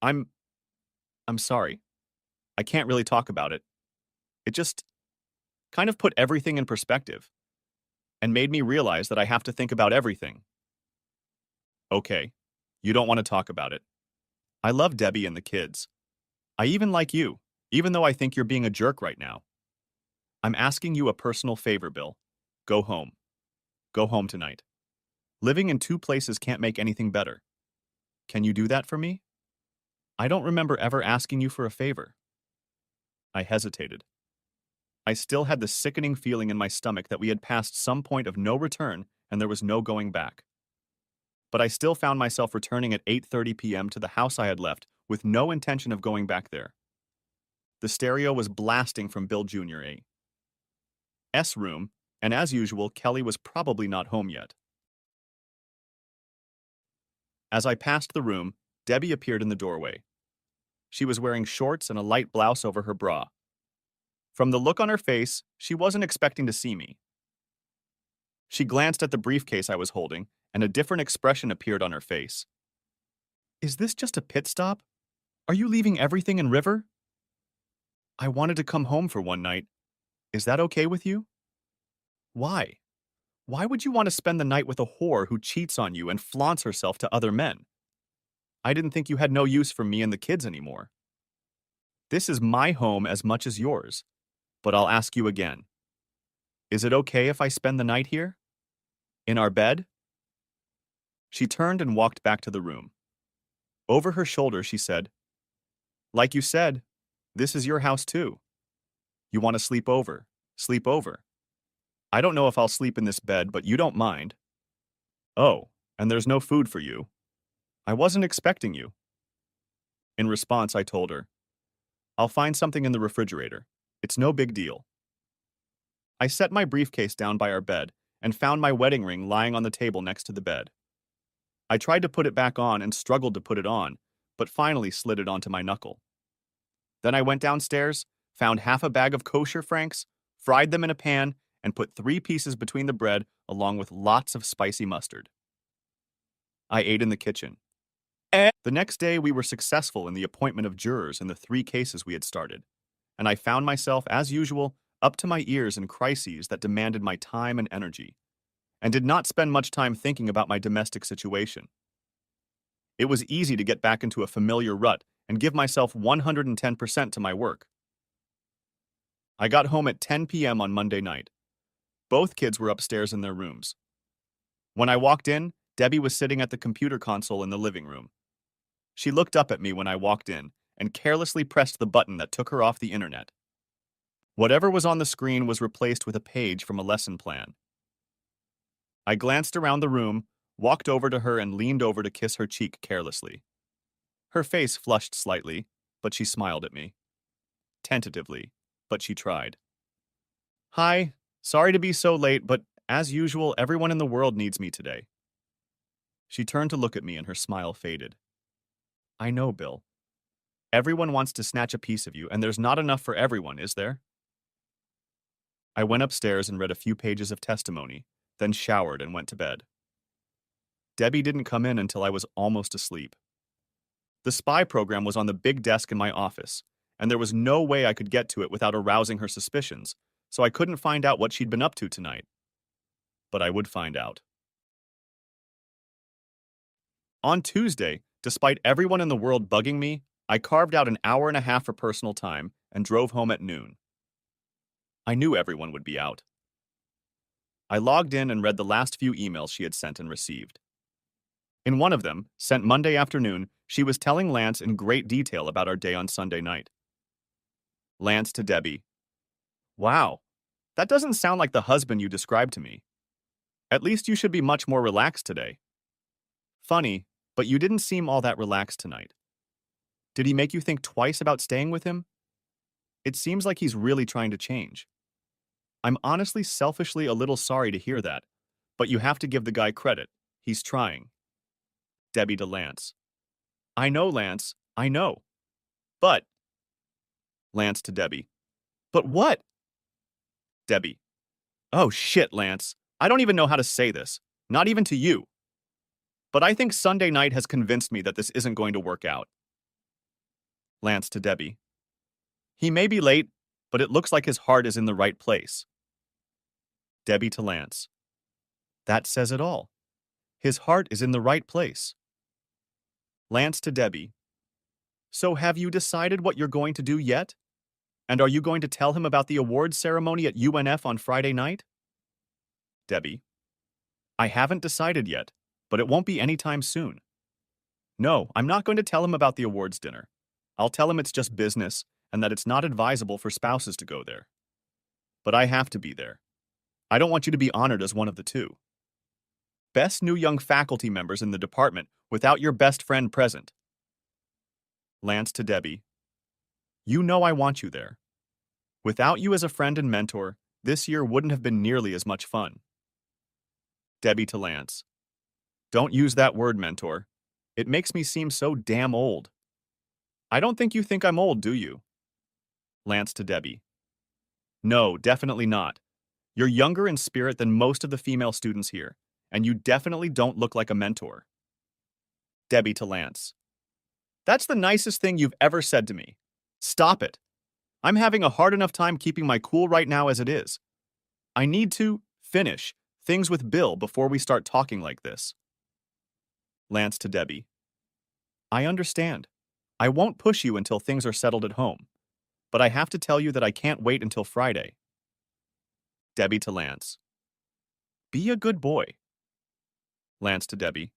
I'm sorry. I can't really talk about it. It just kind of put everything in perspective and made me realize that I have to think about everything. Okay, you don't want to talk about it. I love Debbie and the kids. I even like you, even though I think you're being a jerk right now. I'm asking you a personal favor, Bill. Go home. Go home tonight. Living in 2 places can't make anything better. Can you do that for me? I don't remember ever asking you for a favor. I hesitated. I still had the sickening feeling in my stomach that we had passed some point of no return and there was no going back. But I still found myself returning at 8:30 p.m. to the house I had left with no intention of going back there. The stereo was blasting from Bill Jr. A.'s room, and as usual, Kelly was probably not home yet. As I passed the room, Debbie appeared in the doorway. She was wearing shorts and a light blouse over her bra. From the look on her face, she wasn't expecting to see me. She glanced at the briefcase I was holding, and a different expression appeared on her face. Is this just a pit stop? Are you leaving everything in River? I wanted to come home for one night. Is that okay with you? Why? Why would you want to spend the night with a whore who cheats on you and flaunts herself to other men? I didn't think you had no use for me and the kids anymore. This is my home as much as yours, but I'll ask you again. Is it okay if I spend the night here? In our bed? She turned and walked back to the room. Over her shoulder, she said, Like you said, this is your house too. You want to sleep over. Sleep over. I don't know if I'll sleep in this bed, but you don't mind. Oh, and there's no food for you. I wasn't expecting you. In response, I told her, I'll find something in the refrigerator. It's no big deal. I set my briefcase down by our bed and found my wedding ring lying on the table next to the bed. I tried to put it back on and struggled to put it on, but finally slid it onto my knuckle. Then I went downstairs, found half a bag of kosher franks, fried them in a pan, and put 3 pieces between the bread along with lots of spicy mustard. I ate in the kitchen. The next day, we were successful in the appointment of jurors in the 3 cases we had started, and I found myself, as usual, up to my ears in crises that demanded my time and energy, and did not spend much time thinking about my domestic situation. It was easy to get back into a familiar rut and give myself 110% to my work. I got home at 10 p.m. on Monday night. Both kids were upstairs in their rooms. When I walked in, Debbie was sitting at the computer console in the living room. She looked up at me when I walked in and carelessly pressed the button that took her off the internet. Whatever was on the screen was replaced with a page from a lesson plan. I glanced around the room, walked over to her, and leaned over to kiss her cheek carelessly. Her face flushed slightly, but she smiled at me. Tentatively, but she tried. "Hi, sorry to be so late, but as usual, everyone in the world needs me today." She turned to look at me and her smile faded. "I know, Bill. Everyone wants to snatch a piece of you, and there's not enough for everyone, is there?" I went upstairs and read a few pages of testimony, then showered and went to bed. Debbie didn't come in until I was almost asleep. The spy program was on the big desk in my office, and there was no way I could get to it without arousing her suspicions, so I couldn't find out what she'd been up to tonight. But I would find out. On Tuesday, despite everyone in the world bugging me, I carved out an hour and a half for personal time and drove home at noon. I knew everyone would be out. I logged in and read the last few emails she had sent and received. In one of them, sent Monday afternoon, she was telling Lance in great detail about our day on Sunday night. Lance to Debbie. "Wow, that doesn't sound like the husband you described to me. At least you should be much more relaxed today. Funny, but you didn't seem all that relaxed tonight. Did he make you think twice about staying with him? It seems like he's really trying to change. I'm honestly selfishly a little sorry to hear that, but you have to give the guy credit. He's trying." Debbie to Lance. "I know, Lance, I know. But..." Lance to Debbie. "But what?" Debbie. "Oh shit, Lance. I don't even know how to say this. Not even to you. But I think Sunday night has convinced me that this isn't going to work out." Lance to Debbie. "He may be late, but it looks like his heart is in the right place." Debbie to Lance. "That says it all. His heart is in the right place." Lance to Debbie. "So have you decided what you're going to do yet? And are you going to tell him about the awards ceremony at UNF on Friday night?" Debbie. "I haven't decided yet, but it won't be anytime soon. No, I'm not going to tell him about the awards dinner. I'll tell him it's just business and that it's not advisable for spouses to go there. But I have to be there. I don't want you to be honored as one of the two. Best new young faculty members in the department without your best friend present." Lance to Debbie. "You know I want you there. Without you as a friend and mentor, this year wouldn't have been nearly as much fun." Debbie to Lance. "Don't use that word, mentor. It makes me seem so damn old. I don't think you think I'm old, do you?" Lance to Debbie. "No, definitely not. You're younger in spirit than most of the female students here, and you definitely don't look like a mentor." Debbie to Lance. "That's the nicest thing you've ever said to me. Stop it. I'm having a hard enough time keeping my cool right now as it is. I need to finish things with Bill before we start talking like this." Lance to Debbie. "I understand. I won't push you until things are settled at home, but I have to tell you that I can't wait until Friday." Debbie to Lance. "Be a good boy." Lance to Debbie.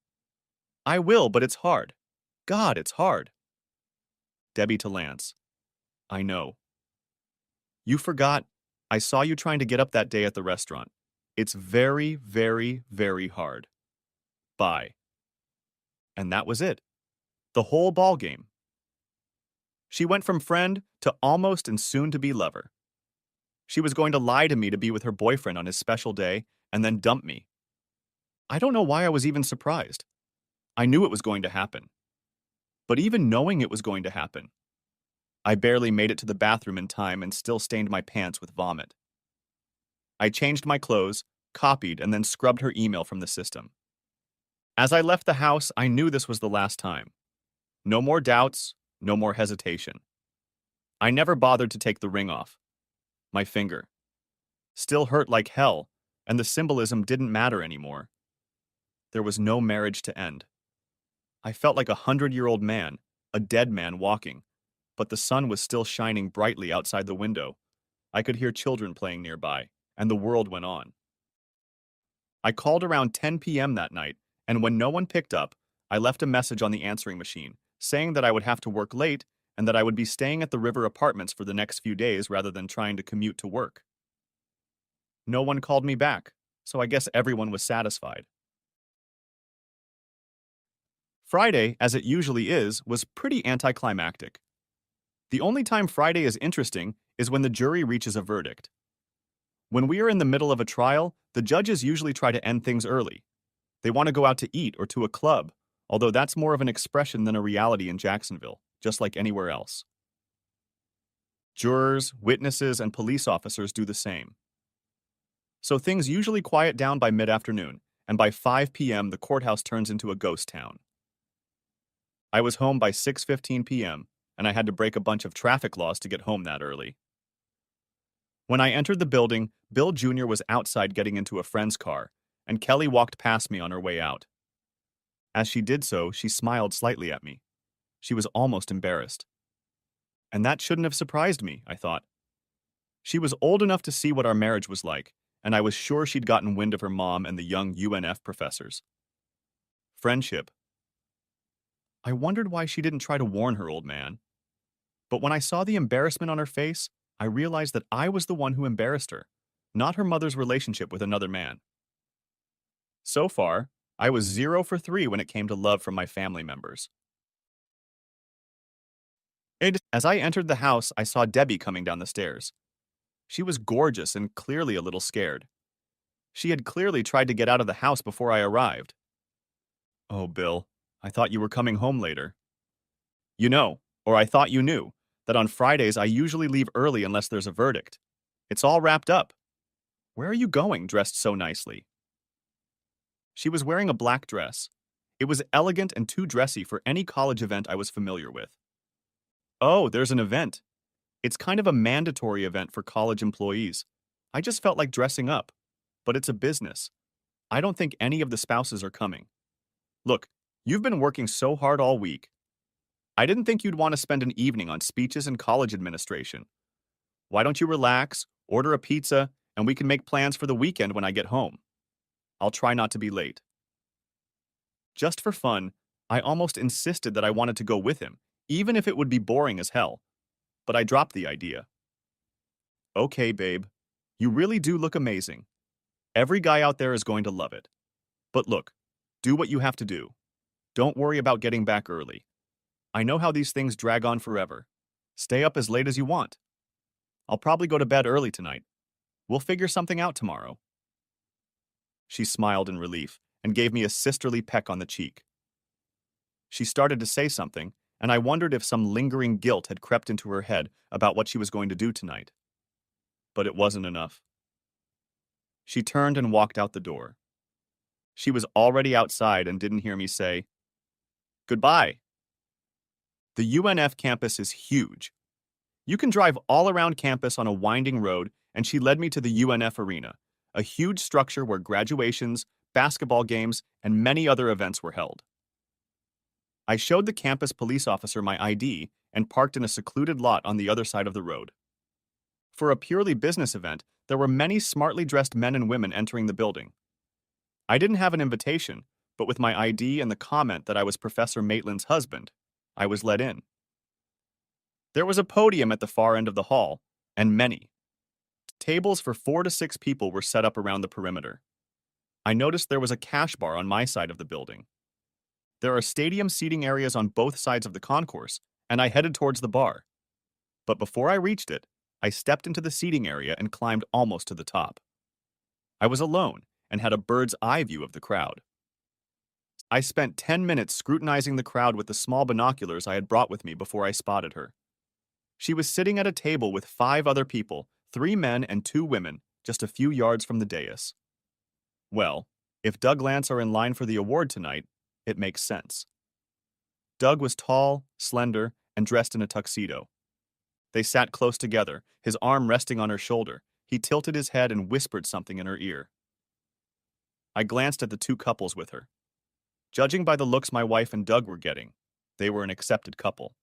"I will, but it's hard. God, it's hard." Debbie to Lance. "I know. You forgot. I saw you trying to get up that day at the restaurant. It's very, very, very hard. Bye." And that was it. The whole ball game. She went from friend to almost and soon-to-be lover. She was going to lie to me to be with her boyfriend on his special day and then dump me. I don't know why I was even surprised. I knew it was going to happen. But even knowing it was going to happen, I barely made it to the bathroom in time and still stained my pants with vomit. I changed my clothes, copied, and then scrubbed her email from the system. As I left the house, I knew this was the last time. No more doubts, no more hesitation. I never bothered to take the ring off. My finger still hurt like hell, and the symbolism didn't matter anymore. There was no marriage to end. I felt like a 100-year-old man, a dead man walking, but the sun was still shining brightly outside the window. I could hear children playing nearby, and the world went on. I called around 10 p.m. that night, and when no one picked up, I left a message on the answering machine, saying that I would have to work late and that I would be staying at the River Apartments for the next few days rather than trying to commute to work. No one called me back, so I guess everyone was satisfied. Friday, as it usually is, was pretty anticlimactic. The only time Friday is interesting is when the jury reaches a verdict. When we are in the middle of a trial, the judges usually try to end things early. They want to go out to eat or to a club, although that's more of an expression than a reality in Jacksonville, just like anywhere else. Jurors, witnesses, and police officers do the same. So things usually quiet down by mid-afternoon, and by 5 p.m. the courthouse turns into a ghost town. I was home by 6:15 p.m., and I had to break a bunch of traffic laws to get home that early. When I entered the building, Bill Jr. was outside getting into a friend's car, and Kelly walked past me on her way out. As she did so, she smiled slightly at me. She was almost embarrassed. And that shouldn't have surprised me, I thought. She was old enough to see what our marriage was like, and I was sure she'd gotten wind of her mom and the young UNF professors. Friendship. I wondered why she didn't try to warn her old man. But when I saw the embarrassment on her face, I realized that I was the one who embarrassed her, not her mother's relationship with another man. So far, I was 0 for 3 when it came to love from my family members. As I entered the house, I saw Debbie coming down the stairs. She was gorgeous and clearly a little scared. She had clearly tried to get out of the house before I arrived. "Oh, Bill, I thought you were coming home later." "You know, or I thought you knew, that on Fridays I usually leave early unless there's a verdict. It's all wrapped up. Where are you going, dressed so nicely?" She was wearing a black dress. It was elegant and too dressy for any college event I was familiar with. "Oh, there's an event. It's kind of a mandatory event for college employees. I just felt like dressing up. But it's a business. I don't think any of the spouses are coming. Look, you've been working so hard all week. I didn't think you'd want to spend an evening on speeches and college administration. Why don't you relax, order a pizza, and we can make plans for the weekend when I get home? I'll try not to be late." Just for fun, I almost insisted that I wanted to go with him, even if it would be boring as hell. But I dropped the idea. "Okay, babe. You really do look amazing. Every guy out there is going to love it. But look, do what you have to do. Don't worry about getting back early. I know how these things drag on forever. Stay up as late as you want. I'll probably go to bed early tonight. We'll figure something out tomorrow." She smiled in relief and gave me a sisterly peck on the cheek. She started to say something, and I wondered if some lingering guilt had crept into her head about what she was going to do tonight. But it wasn't enough. She turned and walked out the door. She was already outside and didn't hear me say, "Goodbye." The UNF campus is huge. You can drive all around campus on a winding road, and she led me to the UNF Arena, a huge structure where graduations, basketball games, and many other events were held. I showed the campus police officer my ID and parked in a secluded lot on the other side of the road. For a purely business event, there were many smartly dressed men and women entering the building. I didn't have an invitation, but with my ID and the comment that I was Professor Maitland's husband, I was let in. There was a podium at the far end of the hall, and many. Tables for 4 to 6 people were set up around the perimeter. I noticed there was a cash bar on my side of the building. There are stadium seating areas on both sides of the concourse, and I headed towards the bar. But before I reached it, I stepped into the seating area and climbed almost to the top. I was alone and had a bird's eye view of the crowd. I spent 10 minutes scrutinizing the crowd with the small binoculars I had brought with me before I spotted her. She was sitting at a table with 5 other people, 3 men and 2 women, just a few yards from the dais. Well, if Doug Lance are in line for the award tonight, it makes sense. Doug was tall, slender, and dressed in a tuxedo. They sat close together, his arm resting on her shoulder. He tilted his head and whispered something in her ear. I glanced at the 2 couples with her. Judging by the looks my wife and Doug were getting, they were an accepted couple.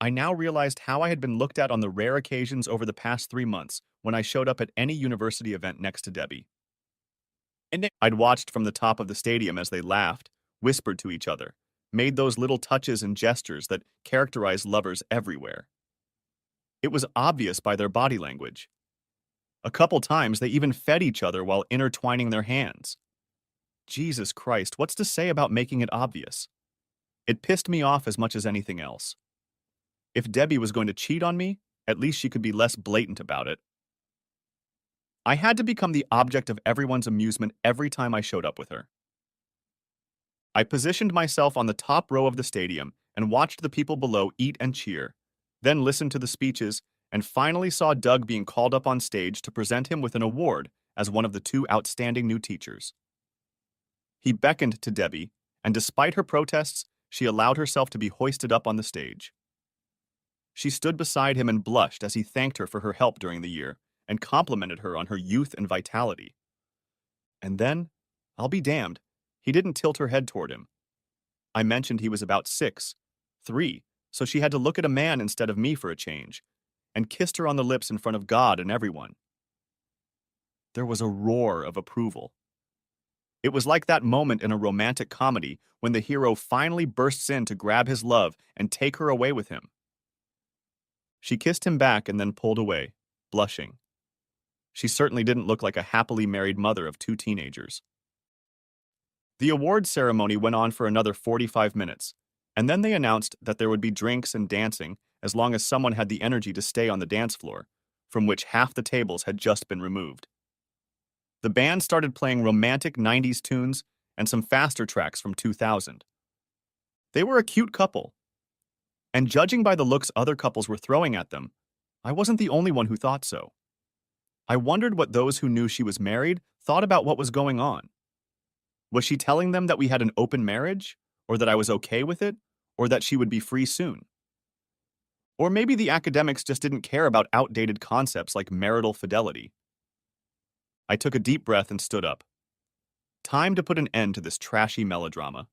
I now realized how I had been looked at on the rare occasions over the past 3 months when I showed up at any university event next to Debbie. I'd watched from the top of the stadium as they laughed, whispered to each other, made those little touches and gestures that characterize lovers everywhere. It was obvious by their body language. A couple times they even fed each other while intertwining their hands. Jesus Christ, what's to say about making it obvious? It pissed me off as much as anything else. If Debbie was going to cheat on me, at least she could be less blatant about it. I had to become the object of everyone's amusement every time I showed up with her. I positioned myself on the top row of the stadium and watched the people below eat and cheer, then listened to the speeches, and finally saw Doug being called up on stage to present him with an award as one of the 2 outstanding new teachers. He beckoned to Debbie, and despite her protests, she allowed herself to be hoisted up on the stage. She stood beside him and blushed as he thanked her for her help during the year and complimented her on her youth and vitality. And then, I'll be damned, he didn't tilt her head toward him. I mentioned he was about 6'3", so she had to look at a man instead of me for a change, and kissed her on the lips in front of God and everyone. There was a roar of approval. It was like that moment in a romantic comedy when the hero finally bursts in to grab his love and take her away with him. She kissed him back and then pulled away, blushing. She certainly didn't look like a happily married mother of 2 teenagers. The awards ceremony went on for another 45 minutes, and then they announced that there would be drinks and dancing as long as someone had the energy to stay on the dance floor, from which half the tables had just been removed. The band started playing romantic 90s tunes and some faster tracks from 2000. They were a cute couple, and judging by the looks other couples were throwing at them, I wasn't the only one who thought so. I wondered what those who knew she was married thought about what was going on. Was she telling them that we had an open marriage, or that I was okay with it, or that she would be free soon? Or maybe the academics just didn't care about outdated concepts like marital fidelity. I took a deep breath and stood up. Time to put an end to this trashy melodrama.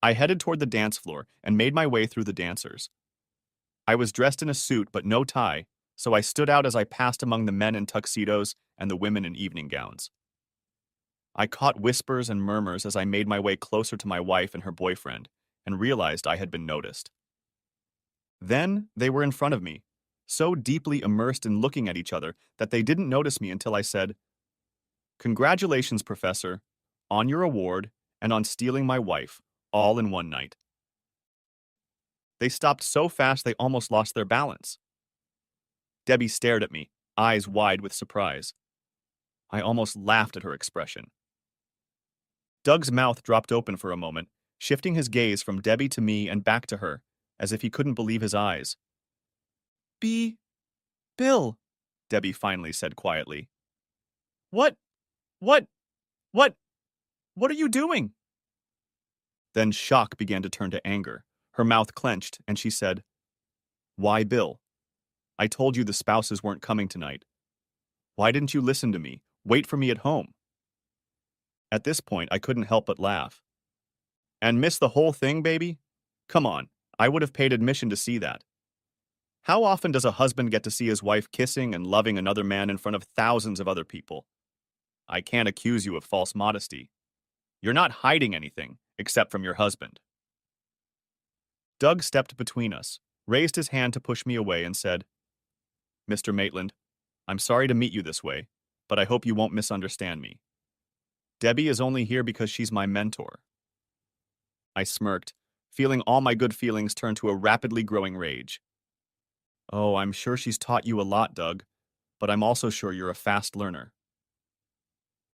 I headed toward the dance floor and made my way through the dancers. I was dressed in a suit but no tie, so I stood out as I passed among the men in tuxedos and the women in evening gowns. I caught whispers and murmurs as I made my way closer to my wife and her boyfriend, and realized I had been noticed. Then they were in front of me, so deeply immersed in looking at each other that they didn't notice me until I said, "Congratulations, Professor, on your award and on stealing my wife, all in one night." They stopped so fast they almost lost their balance. Debbie stared at me, eyes wide with surprise. I almost laughed at her expression. Doug's mouth dropped open for a moment, shifting his gaze from Debbie to me and back to her, as if he couldn't believe his eyes. Bill," Debbie finally said quietly. What, what, what are you doing?" Then shock began to turn to anger. Her mouth clenched, and she said, "Why, Bill? I told you the spouses weren't coming tonight. Why didn't you listen to me? Wait for me at home." At this point, I couldn't help but laugh. "And miss the whole thing, baby? Come on, I would have paid admission to see that. How often does a husband get to see his wife kissing and loving another man in front of thousands of other people? I can't accuse you of false modesty. You're not hiding anything, except from your husband." Doug stepped between us, raised his hand to push me away, and said, "Mr. Maitland, I'm sorry to meet you this way, but I hope you won't misunderstand me. Debbie is only here because she's my mentor." I smirked, feeling all my good feelings turn to a rapidly growing rage. "Oh, I'm sure she's taught you a lot, Doug, but I'm also sure you're a fast learner."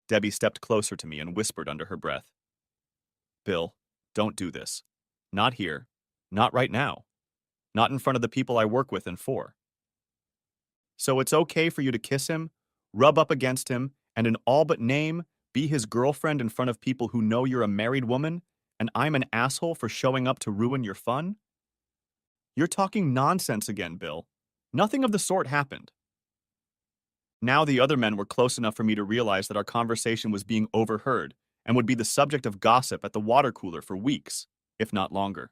Debbie stepped closer to me and whispered under her breath, Bill, don't do this. Not here. Not right now. Not in front of the people I work with and for. So it's okay for you to kiss him, rub up against him, and in all but name, be his girlfriend in front of people who know you're a married woman, and I'm an asshole for showing up to ruin your fun? You're talking nonsense again, Bill. Nothing of the sort happened. Now the other men were close enough for me to realize that our conversation was being overheard and would be the subject of gossip at the water cooler for weeks, if not longer.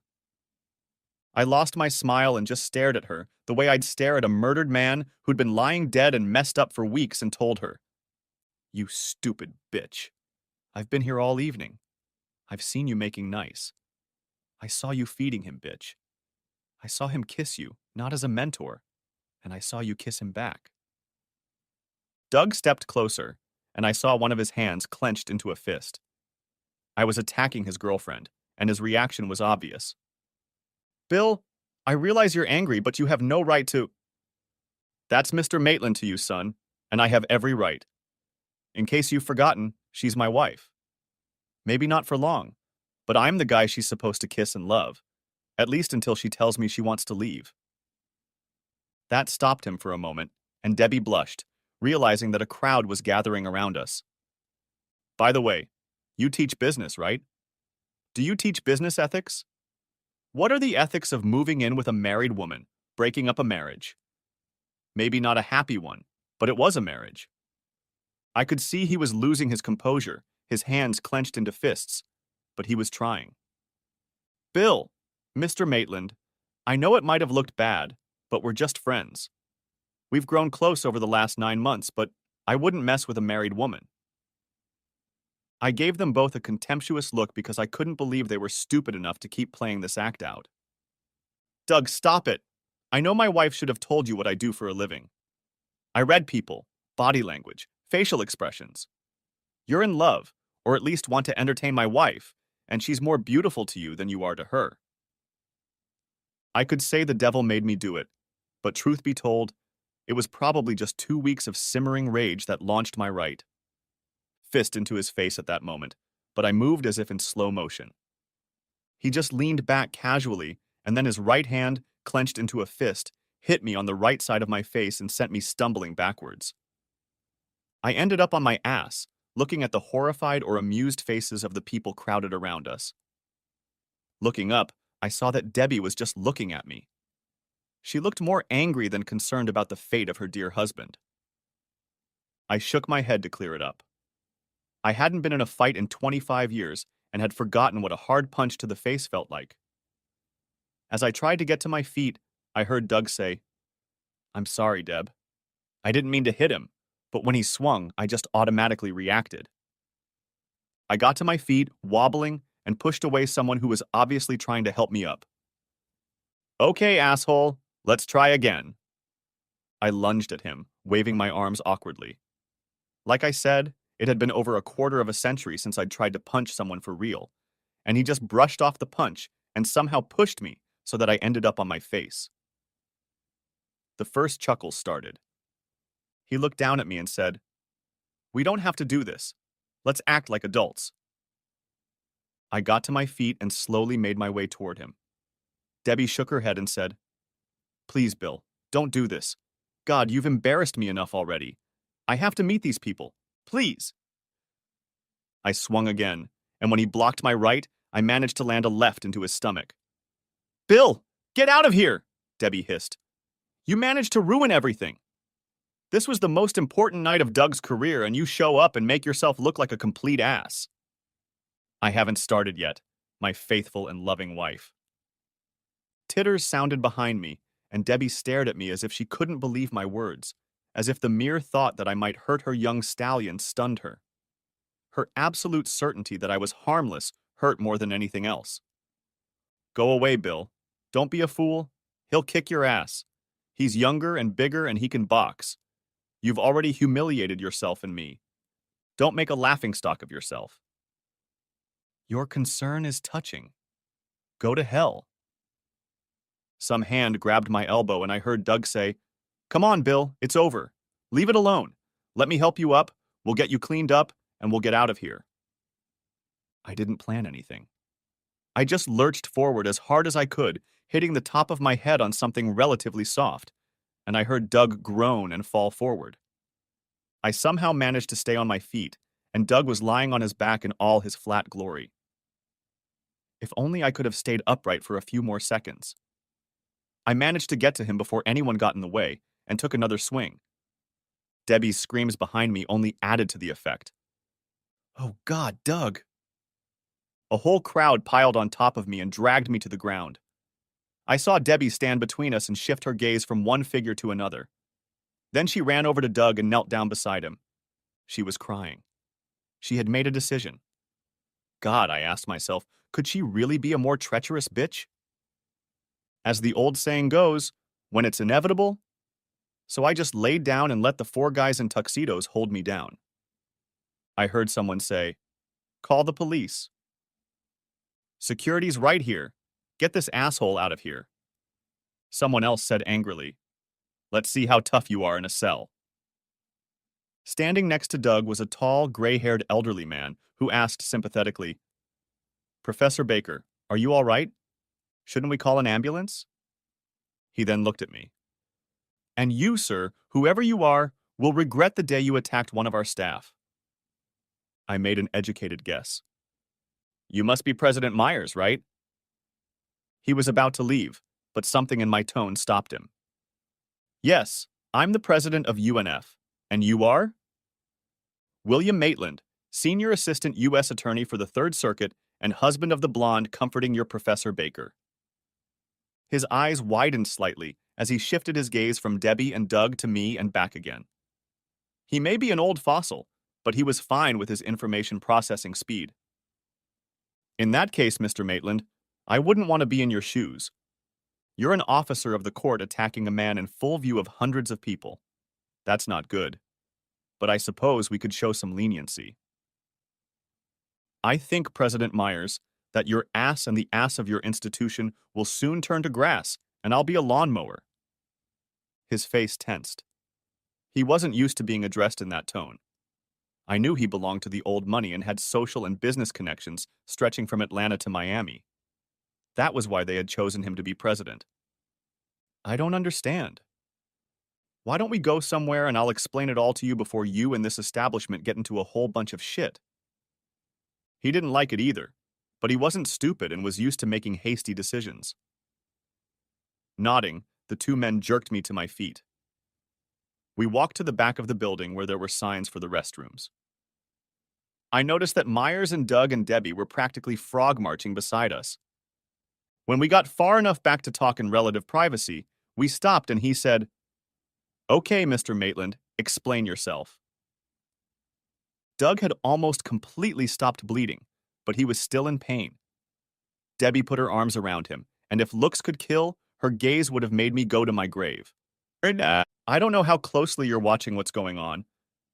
I lost my smile and just stared at her, the way I'd stare at a murdered man who'd been lying dead and messed up for weeks, and told her, You stupid bitch. I've been here all evening. I've seen you making nice. I saw you feeding him, bitch. I saw him kiss you, not as a mentor, and I saw you kiss him back. Doug stepped closer, and I saw one of his hands clenched into a fist. I was attacking his girlfriend, and his reaction was obvious. Bill, I realize you're angry, but you have no right to. That's Mr. Maitland to you, son, and I have every right. In case you've forgotten, she's my wife. Maybe not for long, but I'm the guy she's supposed to kiss and love, at least until she tells me she wants to leave. That stopped him for a moment, and Debbie blushed, realizing that a crowd was gathering around us. By the way, you teach business, right? Do you teach business ethics? What are the ethics of moving in with a married woman, breaking up a marriage? Maybe not a happy one, but it was a marriage. I could see he was losing his composure, his hands clenched into fists, but he was trying. Bill, Mr. Maitland, I know it might have looked bad, but we're just friends. We've grown close over the last 9 months, but I wouldn't mess with a married woman. I gave them both a contemptuous look because I couldn't believe they were stupid enough to keep playing this act out. Doug, stop it. I know my wife should have told you what I do for a living. I read people, body language, facial expressions. You're in love, or at least want to entertain my wife, and she's more beautiful to you than you are to her. I could say the devil made me do it, but truth be told, it was probably just 2 weeks of simmering rage that launched my right fist into his face at that moment, but I moved as if in slow motion. He just leaned back casually, and then his right hand, clenched into a fist, hit me on the right side of my face and sent me stumbling backwards. I ended up on my ass, looking at the horrified or amused faces of the people crowded around us. Looking up, I saw that Debbie was just looking at me. She looked more angry than concerned about the fate of her dear husband. I shook my head to clear it up. I hadn't been in a fight in 25 years and had forgotten what a hard punch to the face felt like. As I tried to get to my feet, I heard Doug say, I'm sorry, Deb. I didn't mean to hit him, but when he swung, I just automatically reacted. I got to my feet, wobbling, and pushed away someone who was obviously trying to help me up. Okay, asshole, let's try again. I lunged at him, waving my arms awkwardly. Like I said, it had been over a quarter of a century since I'd tried to punch someone for real, and he just brushed off the punch and somehow pushed me so that I ended up on my face. The first chuckle started. He looked down at me and said, We don't have to do this. Let's act like adults. I got to my feet and slowly made my way toward him. Debbie shook her head and said, Please, Bill, don't do this. God, you've embarrassed me enough already. I have to meet these people. Please. I swung again, and when he blocked my right, I managed to land a left into his stomach. Bill, get out of here, Debbie hissed. You managed to ruin everything. This was the most important night of Doug's career, and you show up and make yourself look like a complete ass. I haven't started yet, my faithful and loving wife. Titters sounded behind me, and Debbie stared at me as if she couldn't believe my words, as if the mere thought that I might hurt her young stallion stunned her. Her absolute certainty that I was harmless hurt more than anything else. Go away, Bill. Don't be a fool. He'll kick your ass. He's younger and bigger and he can box. You've already humiliated yourself and me. Don't make a laughingstock of yourself. Your concern is touching. Go to hell. Some hand grabbed my elbow and I heard Doug say, Come on, Bill, it's over. Leave it alone. Let me help you up. We'll get you cleaned up, and we'll get out of here. I didn't plan anything. I just lurched forward as hard as I could, hitting the top of my head on something relatively soft, and I heard Doug groan and fall forward. I somehow managed to stay on my feet, and Doug was lying on his back in all his flat glory. If only I could have stayed upright for a few more seconds. I managed to get to him before anyone got in the way, and took another swing. Debbie's screams behind me only added to the effect. "Oh God, Doug!" A whole crowd piled on top of me and dragged me to the ground. I saw Debbie stand between us and shift her gaze from one figure to another. Then she ran over to Doug and knelt down beside him. She was crying. She had made a decision. God, I asked myself, could she really be a more treacherous bitch? As the old saying goes, when it's inevitable. So I just laid down and let the four guys in tuxedos hold me down. I heard someone say, "Call the police." "Security's right here. Get this asshole out of here." Someone else said angrily, "Let's see how tough you are in a cell." Standing next to Doug was a tall, gray-haired elderly man who asked sympathetically, "Professor Baker, are you all right? Shouldn't we call an ambulance?" He then looked at me. "And you, sir, whoever you are, will regret the day you attacked one of our staff." I made an educated guess. "You must be President Myers, right?" He was about to leave, but something in my tone stopped him. "Yes, I'm the president of UNF. And you are?" "William Maitland, Senior Assistant U.S. Attorney for the Third Circuit and husband of the blonde comforting your Professor Baker." His eyes widened slightly as he shifted his gaze from Debbie and Doug to me and back again. He may be an old fossil, but he was fine with his information processing speed. "In that case, Mr. Maitland, I wouldn't want to be in your shoes. You're an officer of the court attacking a man in full view of hundreds of people. That's not good. But I suppose we could show some leniency." "I think, President Myers, that your ass and the ass of your institution will soon turn to grass, and I'll be a lawnmower." His face tensed. He wasn't used to being addressed in that tone. I knew he belonged to the old money and had social and business connections stretching from Atlanta to Miami. That was why they had chosen him to be president. "I don't understand." "Why don't we go somewhere and I'll explain it all to you before you and this establishment get into a whole bunch of shit?" He didn't like it either, but he wasn't stupid and was used to making hasty decisions. Nodding, the two men jerked me to my feet. We walked to the back of the building where there were signs for the restrooms. I noticed that Myers and Doug and Debbie were practically frog marching beside us. When we got far enough back to talk in relative privacy, we stopped and he said, "Okay, Mr. Maitland, explain yourself." Doug had almost completely stopped bleeding, but he was still in pain. Debbie put her arms around him, and if looks could kill, her gaze would have made me go to my grave. "I don't know how closely you're watching what's going on,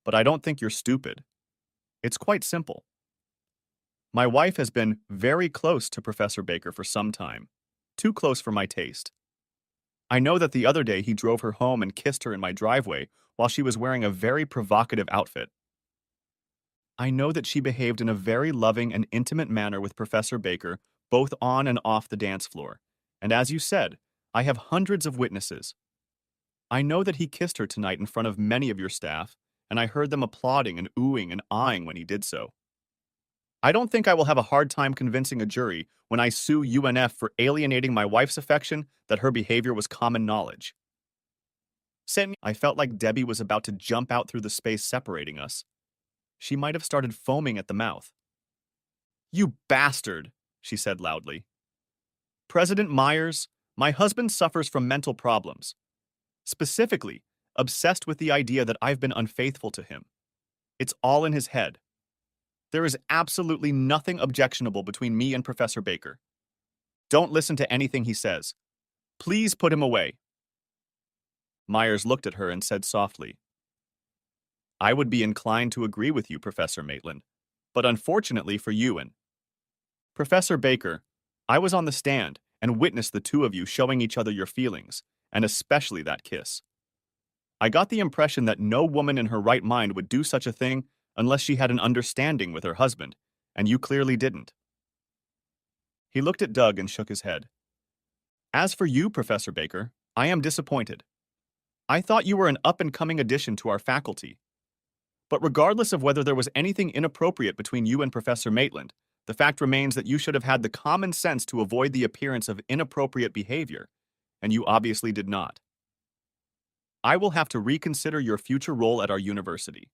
but I don't think you're stupid. It's quite simple. My wife has been very close to Professor Baker for some time, too close for my taste. I know that the other day he drove her home and kissed her in my driveway while she was wearing a very provocative outfit. I know that she behaved in a very loving and intimate manner with Professor Baker, both on and off the dance floor. And as you said, I have hundreds of witnesses. I know that he kissed her tonight in front of many of your staff, and I heard them applauding and oohing and ahhing when he did so. I don't think I will have a hard time convincing a jury when I sue UNF for alienating my wife's affection that her behavior was common knowledge." I felt like Debbie was about to jump out through the space separating us. She might have started foaming at the mouth. "You bastard," she said loudly. "President Myers, my husband suffers from mental problems. Specifically, obsessed with the idea that I've been unfaithful to him. It's all in his head. There is absolutely nothing objectionable between me and Professor Baker. Don't listen to anything he says. Please put him away." Myers looked at her and said softly, "I would be inclined to agree with you, Professor Maitland, but unfortunately for you and Professor Baker, I was on the stand and witnessed the two of you showing each other your feelings, and especially that kiss. I got the impression that no woman in her right mind would do such a thing unless she had an understanding with her husband, and you clearly didn't. He looked at Doug and shook his head. As for you, Professor Baker, I am disappointed. I thought you were an up-and-coming addition to our faculty. But regardless of whether there was anything inappropriate between you and Professor Maitland, the fact remains that you should have had the common sense to avoid the appearance of inappropriate behavior, and you obviously did not. I will have to reconsider your future role at our university.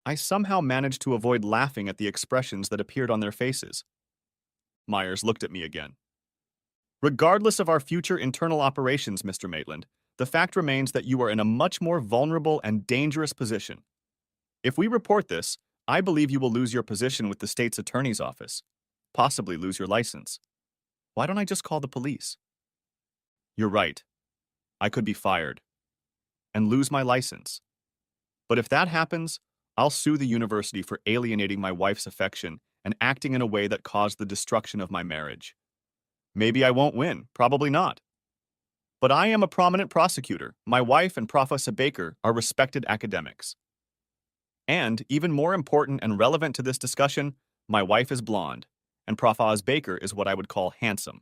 I somehow managed to avoid laughing at the expressions that appeared on their faces. Myers looked at me again. Regardless of our future internal operations, Mr. Maitland, the fact remains that you are in a much more vulnerable and dangerous position. If we report this, I believe you will lose your position with the state's attorney's office, possibly lose your license. Why don't I just call the police? You're right. I could be fired and lose my license. But if that happens, I'll sue the university for alienating my wife's affection and acting in a way that caused the destruction of my marriage. Maybe I won't win, probably not. But I am a prominent prosecutor. My wife and Professor Baker are respected academics. And, even more important and relevant to this discussion, my wife is blonde, and Professor Baker is what I would call handsome.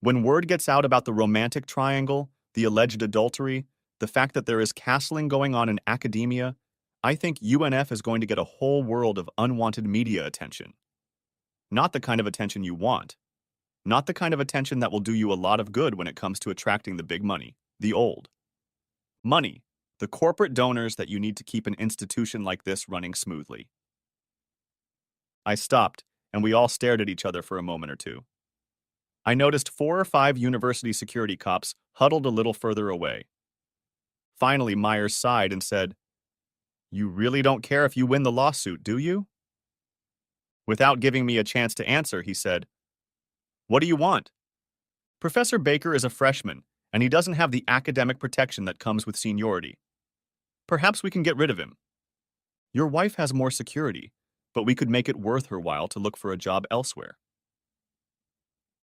When word gets out about the romantic triangle, the alleged adultery, the fact that there is castling going on in academia, I think UNF is going to get a whole world of unwanted media attention. Not the kind of attention you want. Not the kind of attention that will do you a lot of good when it comes to attracting the big money, the old money, the corporate donors that you need to keep an institution like this running smoothly. I stopped, and we all stared at each other for a moment or two. I noticed 4 or 5 university security cops huddled a little further away. Finally, Myers sighed and said, "You really don't care if you win the lawsuit, do you?" Without giving me a chance to answer, he said, "What do you want?" Professor Baker is a freshman, and he doesn't have the academic protection that comes with seniority. Perhaps we can get rid of him. Your wife has more security, but we could make it worth her while to look for a job elsewhere.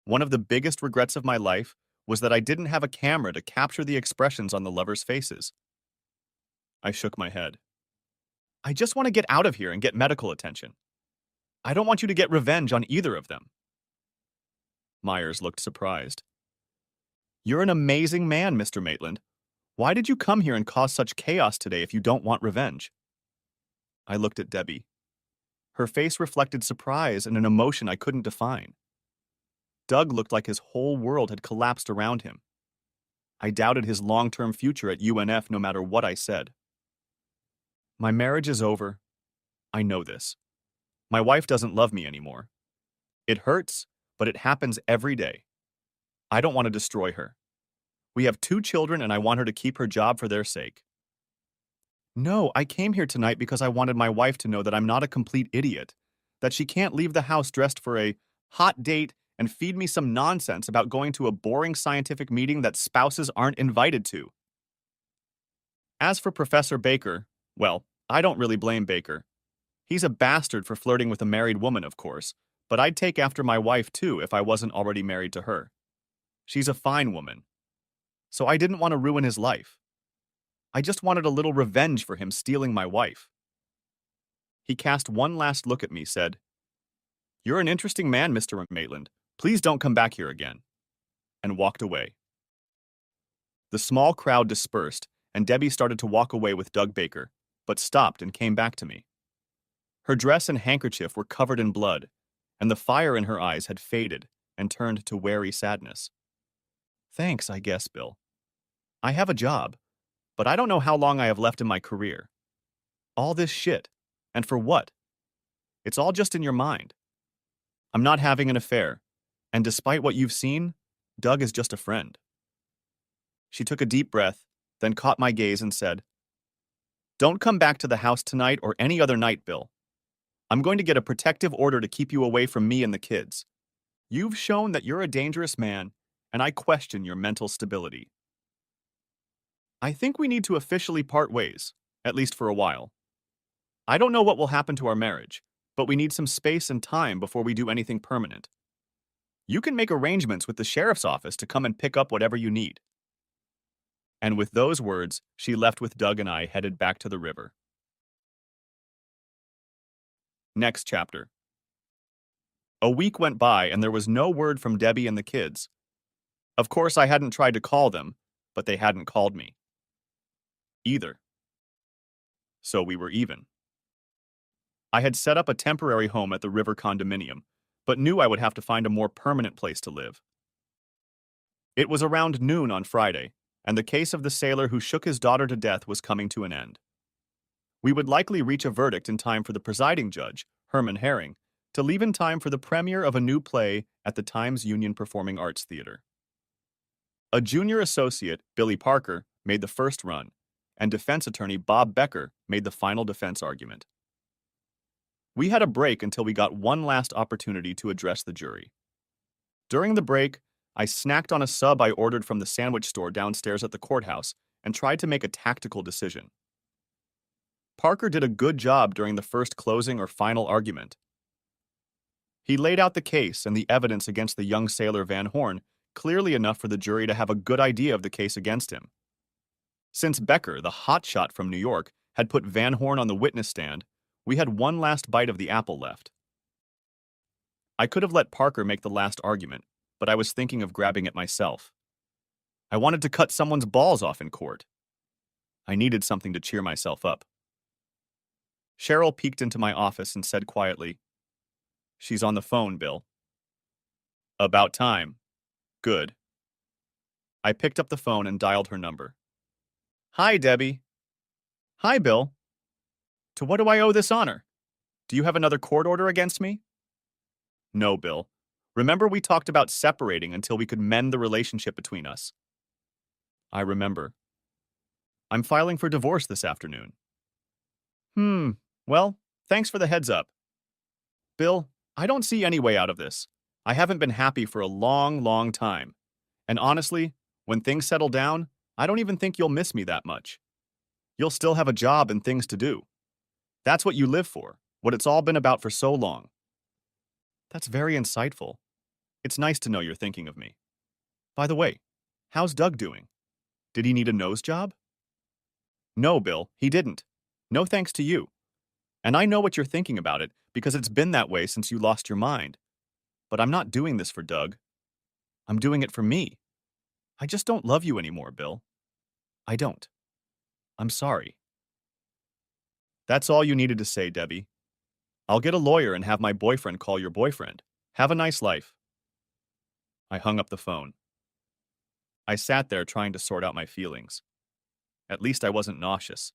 One of the biggest regrets of my life was that I didn't have a camera to capture the expressions on the lovers' faces. I shook my head. I just want to get out of here and get medical attention. I don't want you to get revenge on either of them. Myers looked surprised. You're an amazing man, Mr. Maitland. Why did you come here and cause such chaos today if you don't want revenge? I looked at Debbie. Her face reflected surprise and an emotion I couldn't define. Doug looked like his whole world had collapsed around him. I doubted his long-term future at UNF no matter what I said. My marriage is over. I know this. My wife doesn't love me anymore. It hurts, but it happens every day. I don't want to destroy her. We have 2 children and I want her to keep her job for their sake. No, I came here tonight because I wanted my wife to know that I'm not a complete idiot, that she can't leave the house dressed for a hot date and feed me some nonsense about going to a boring scientific meeting that spouses aren't invited to. As for Professor Baker, well, I don't really blame Baker. He's a bastard for flirting with a married woman, of course, but I'd take after my wife too if I wasn't already married to her. She's a fine woman. So I didn't want to ruin his life. I just wanted a little revenge for him stealing my wife. He cast one last look at me, said, "You're an interesting man, Mr. Maitland. Please don't come back here again," and walked away. The small crowd dispersed, and Debbie started to walk away with Doug Baker, but stopped and came back to me. Her dress and handkerchief were covered in blood, and the fire in her eyes had faded and turned to wary sadness. Thanks, I guess, Bill. I have a job, but I don't know how long I have left in my career. All this shit, and for what? It's all just in your mind. I'm not having an affair, and despite what you've seen, Doug is just a friend. She took a deep breath, then caught my gaze and said, "Don't come back to the house tonight or any other night, Bill. I'm going to get a protective order to keep you away from me and the kids. You've shown that you're a dangerous man, and I question your mental stability. I think we need to officially part ways, at least for a while. I don't know what will happen to our marriage, but we need some space and time before we do anything permanent. You can make arrangements with the sheriff's office to come and pick up whatever you need." And with those words, she left with Doug and I headed back to the river. Next chapter. A week went by and there was no word from Debbie and the kids. Of course, I hadn't tried to call them, but they hadn't called me either. So we were even. I had set up a temporary home at the river condominium, but knew I would have to find a more permanent place to live. It was around noon on Friday, and the case of the sailor who shook his daughter to death was coming to an end. We would likely reach a verdict in time for the presiding judge, Herman Herring, to leave in time for the premiere of a new play at the Times Union Performing Arts Theater. A junior associate, Billy Parker, made the first run, and defense attorney Bob Becker made the final defense argument. We had a break until we got one last opportunity to address the jury. During the break, I snacked on a sub I ordered from the sandwich store downstairs at the courthouse and tried to make a tactical decision. Parker did a good job during the first closing or final argument. He laid out the case and the evidence against the young sailor Van Horn clearly enough for the jury to have a good idea of the case against him. Since Becker, the hotshot from New York, had put Van Horn on the witness stand, we had one last bite of the apple left. I could have let Parker make the last argument, but I was thinking of grabbing it myself. I wanted to cut someone's balls off in court. I needed something to cheer myself up. Cheryl peeked into my office and said quietly, "She's on the phone, Bill." About time. Good. I picked up the phone and dialed her number. "Hi, Debbie." "Hi, Bill. To what do I owe this honor? Do you have another court order against me?" "No, Bill. Remember we talked about separating until we could mend the relationship between us?" "I remember. I'm filing for divorce this afternoon." Well, thanks for the heads up. Bill, I don't see any way out of this. I haven't been happy for a long, long time. And honestly, when things settle down, I don't even think you'll miss me that much. You'll still have a job and things to do. That's what you live for, what it's all been about for so long. That's very insightful. It's nice to know you're thinking of me. By the way, how's Doug doing? Did he need a nose job? No, Bill, he didn't. No thanks to you. And I know what you're thinking about it because it's been that way since you lost your mind. But I'm not doing this for Doug. I'm doing it for me. I just don't love you anymore, Bill. I don't. I'm sorry. That's all you needed to say, Debbie. I'll get a lawyer and have my boyfriend call your boyfriend. Have a nice life. I hung up the phone. I sat there trying to sort out my feelings. At least I wasn't nauseous.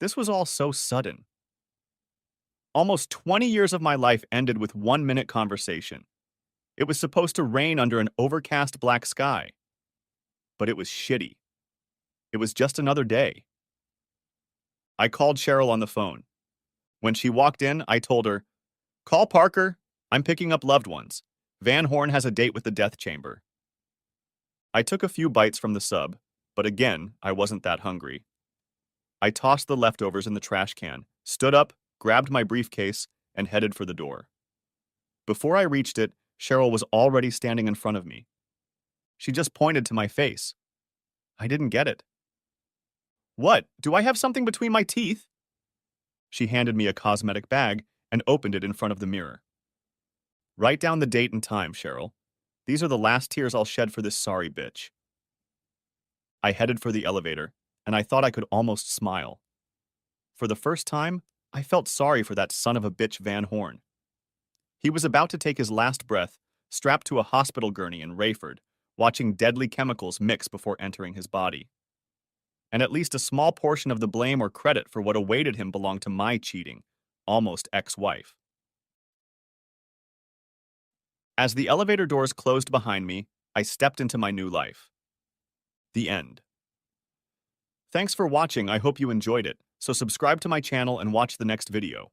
This was all so sudden. Almost 20 years of my life ended with 1-minute conversation. It was supposed to rain under an overcast black sky. But it was shitty. It was just another day. I called Cheryl on the phone. When she walked in, I told her, "Call Parker. I'm picking up loved ones. Van Horn has a date with the death chamber." I took a few bites from the sub, but again, I wasn't that hungry. I tossed the leftovers in the trash can, stood up, grabbed my briefcase, and headed for the door. Before I reached it, Cheryl was already standing in front of me. She just pointed to my face. I didn't get it. "What? Do I have something between my teeth?" She handed me a cosmetic bag and opened it in front of the mirror. "Write down the date and time, Cheryl. These are the last tears I'll shed for this sorry bitch." I headed for the elevator, and I thought I could almost smile. For the first time, I felt sorry for that son of a bitch Van Horn. He was about to take his last breath, strapped to a hospital gurney in Rayford, watching deadly chemicals mix before entering his body. And at least a small portion of the blame or credit for what awaited him belonged to my cheating, almost ex-wife. As the elevator doors closed behind me, I stepped into my new life. The end. Thanks for watching. I hope you enjoyed it, so subscribe to my channel and watch the next video.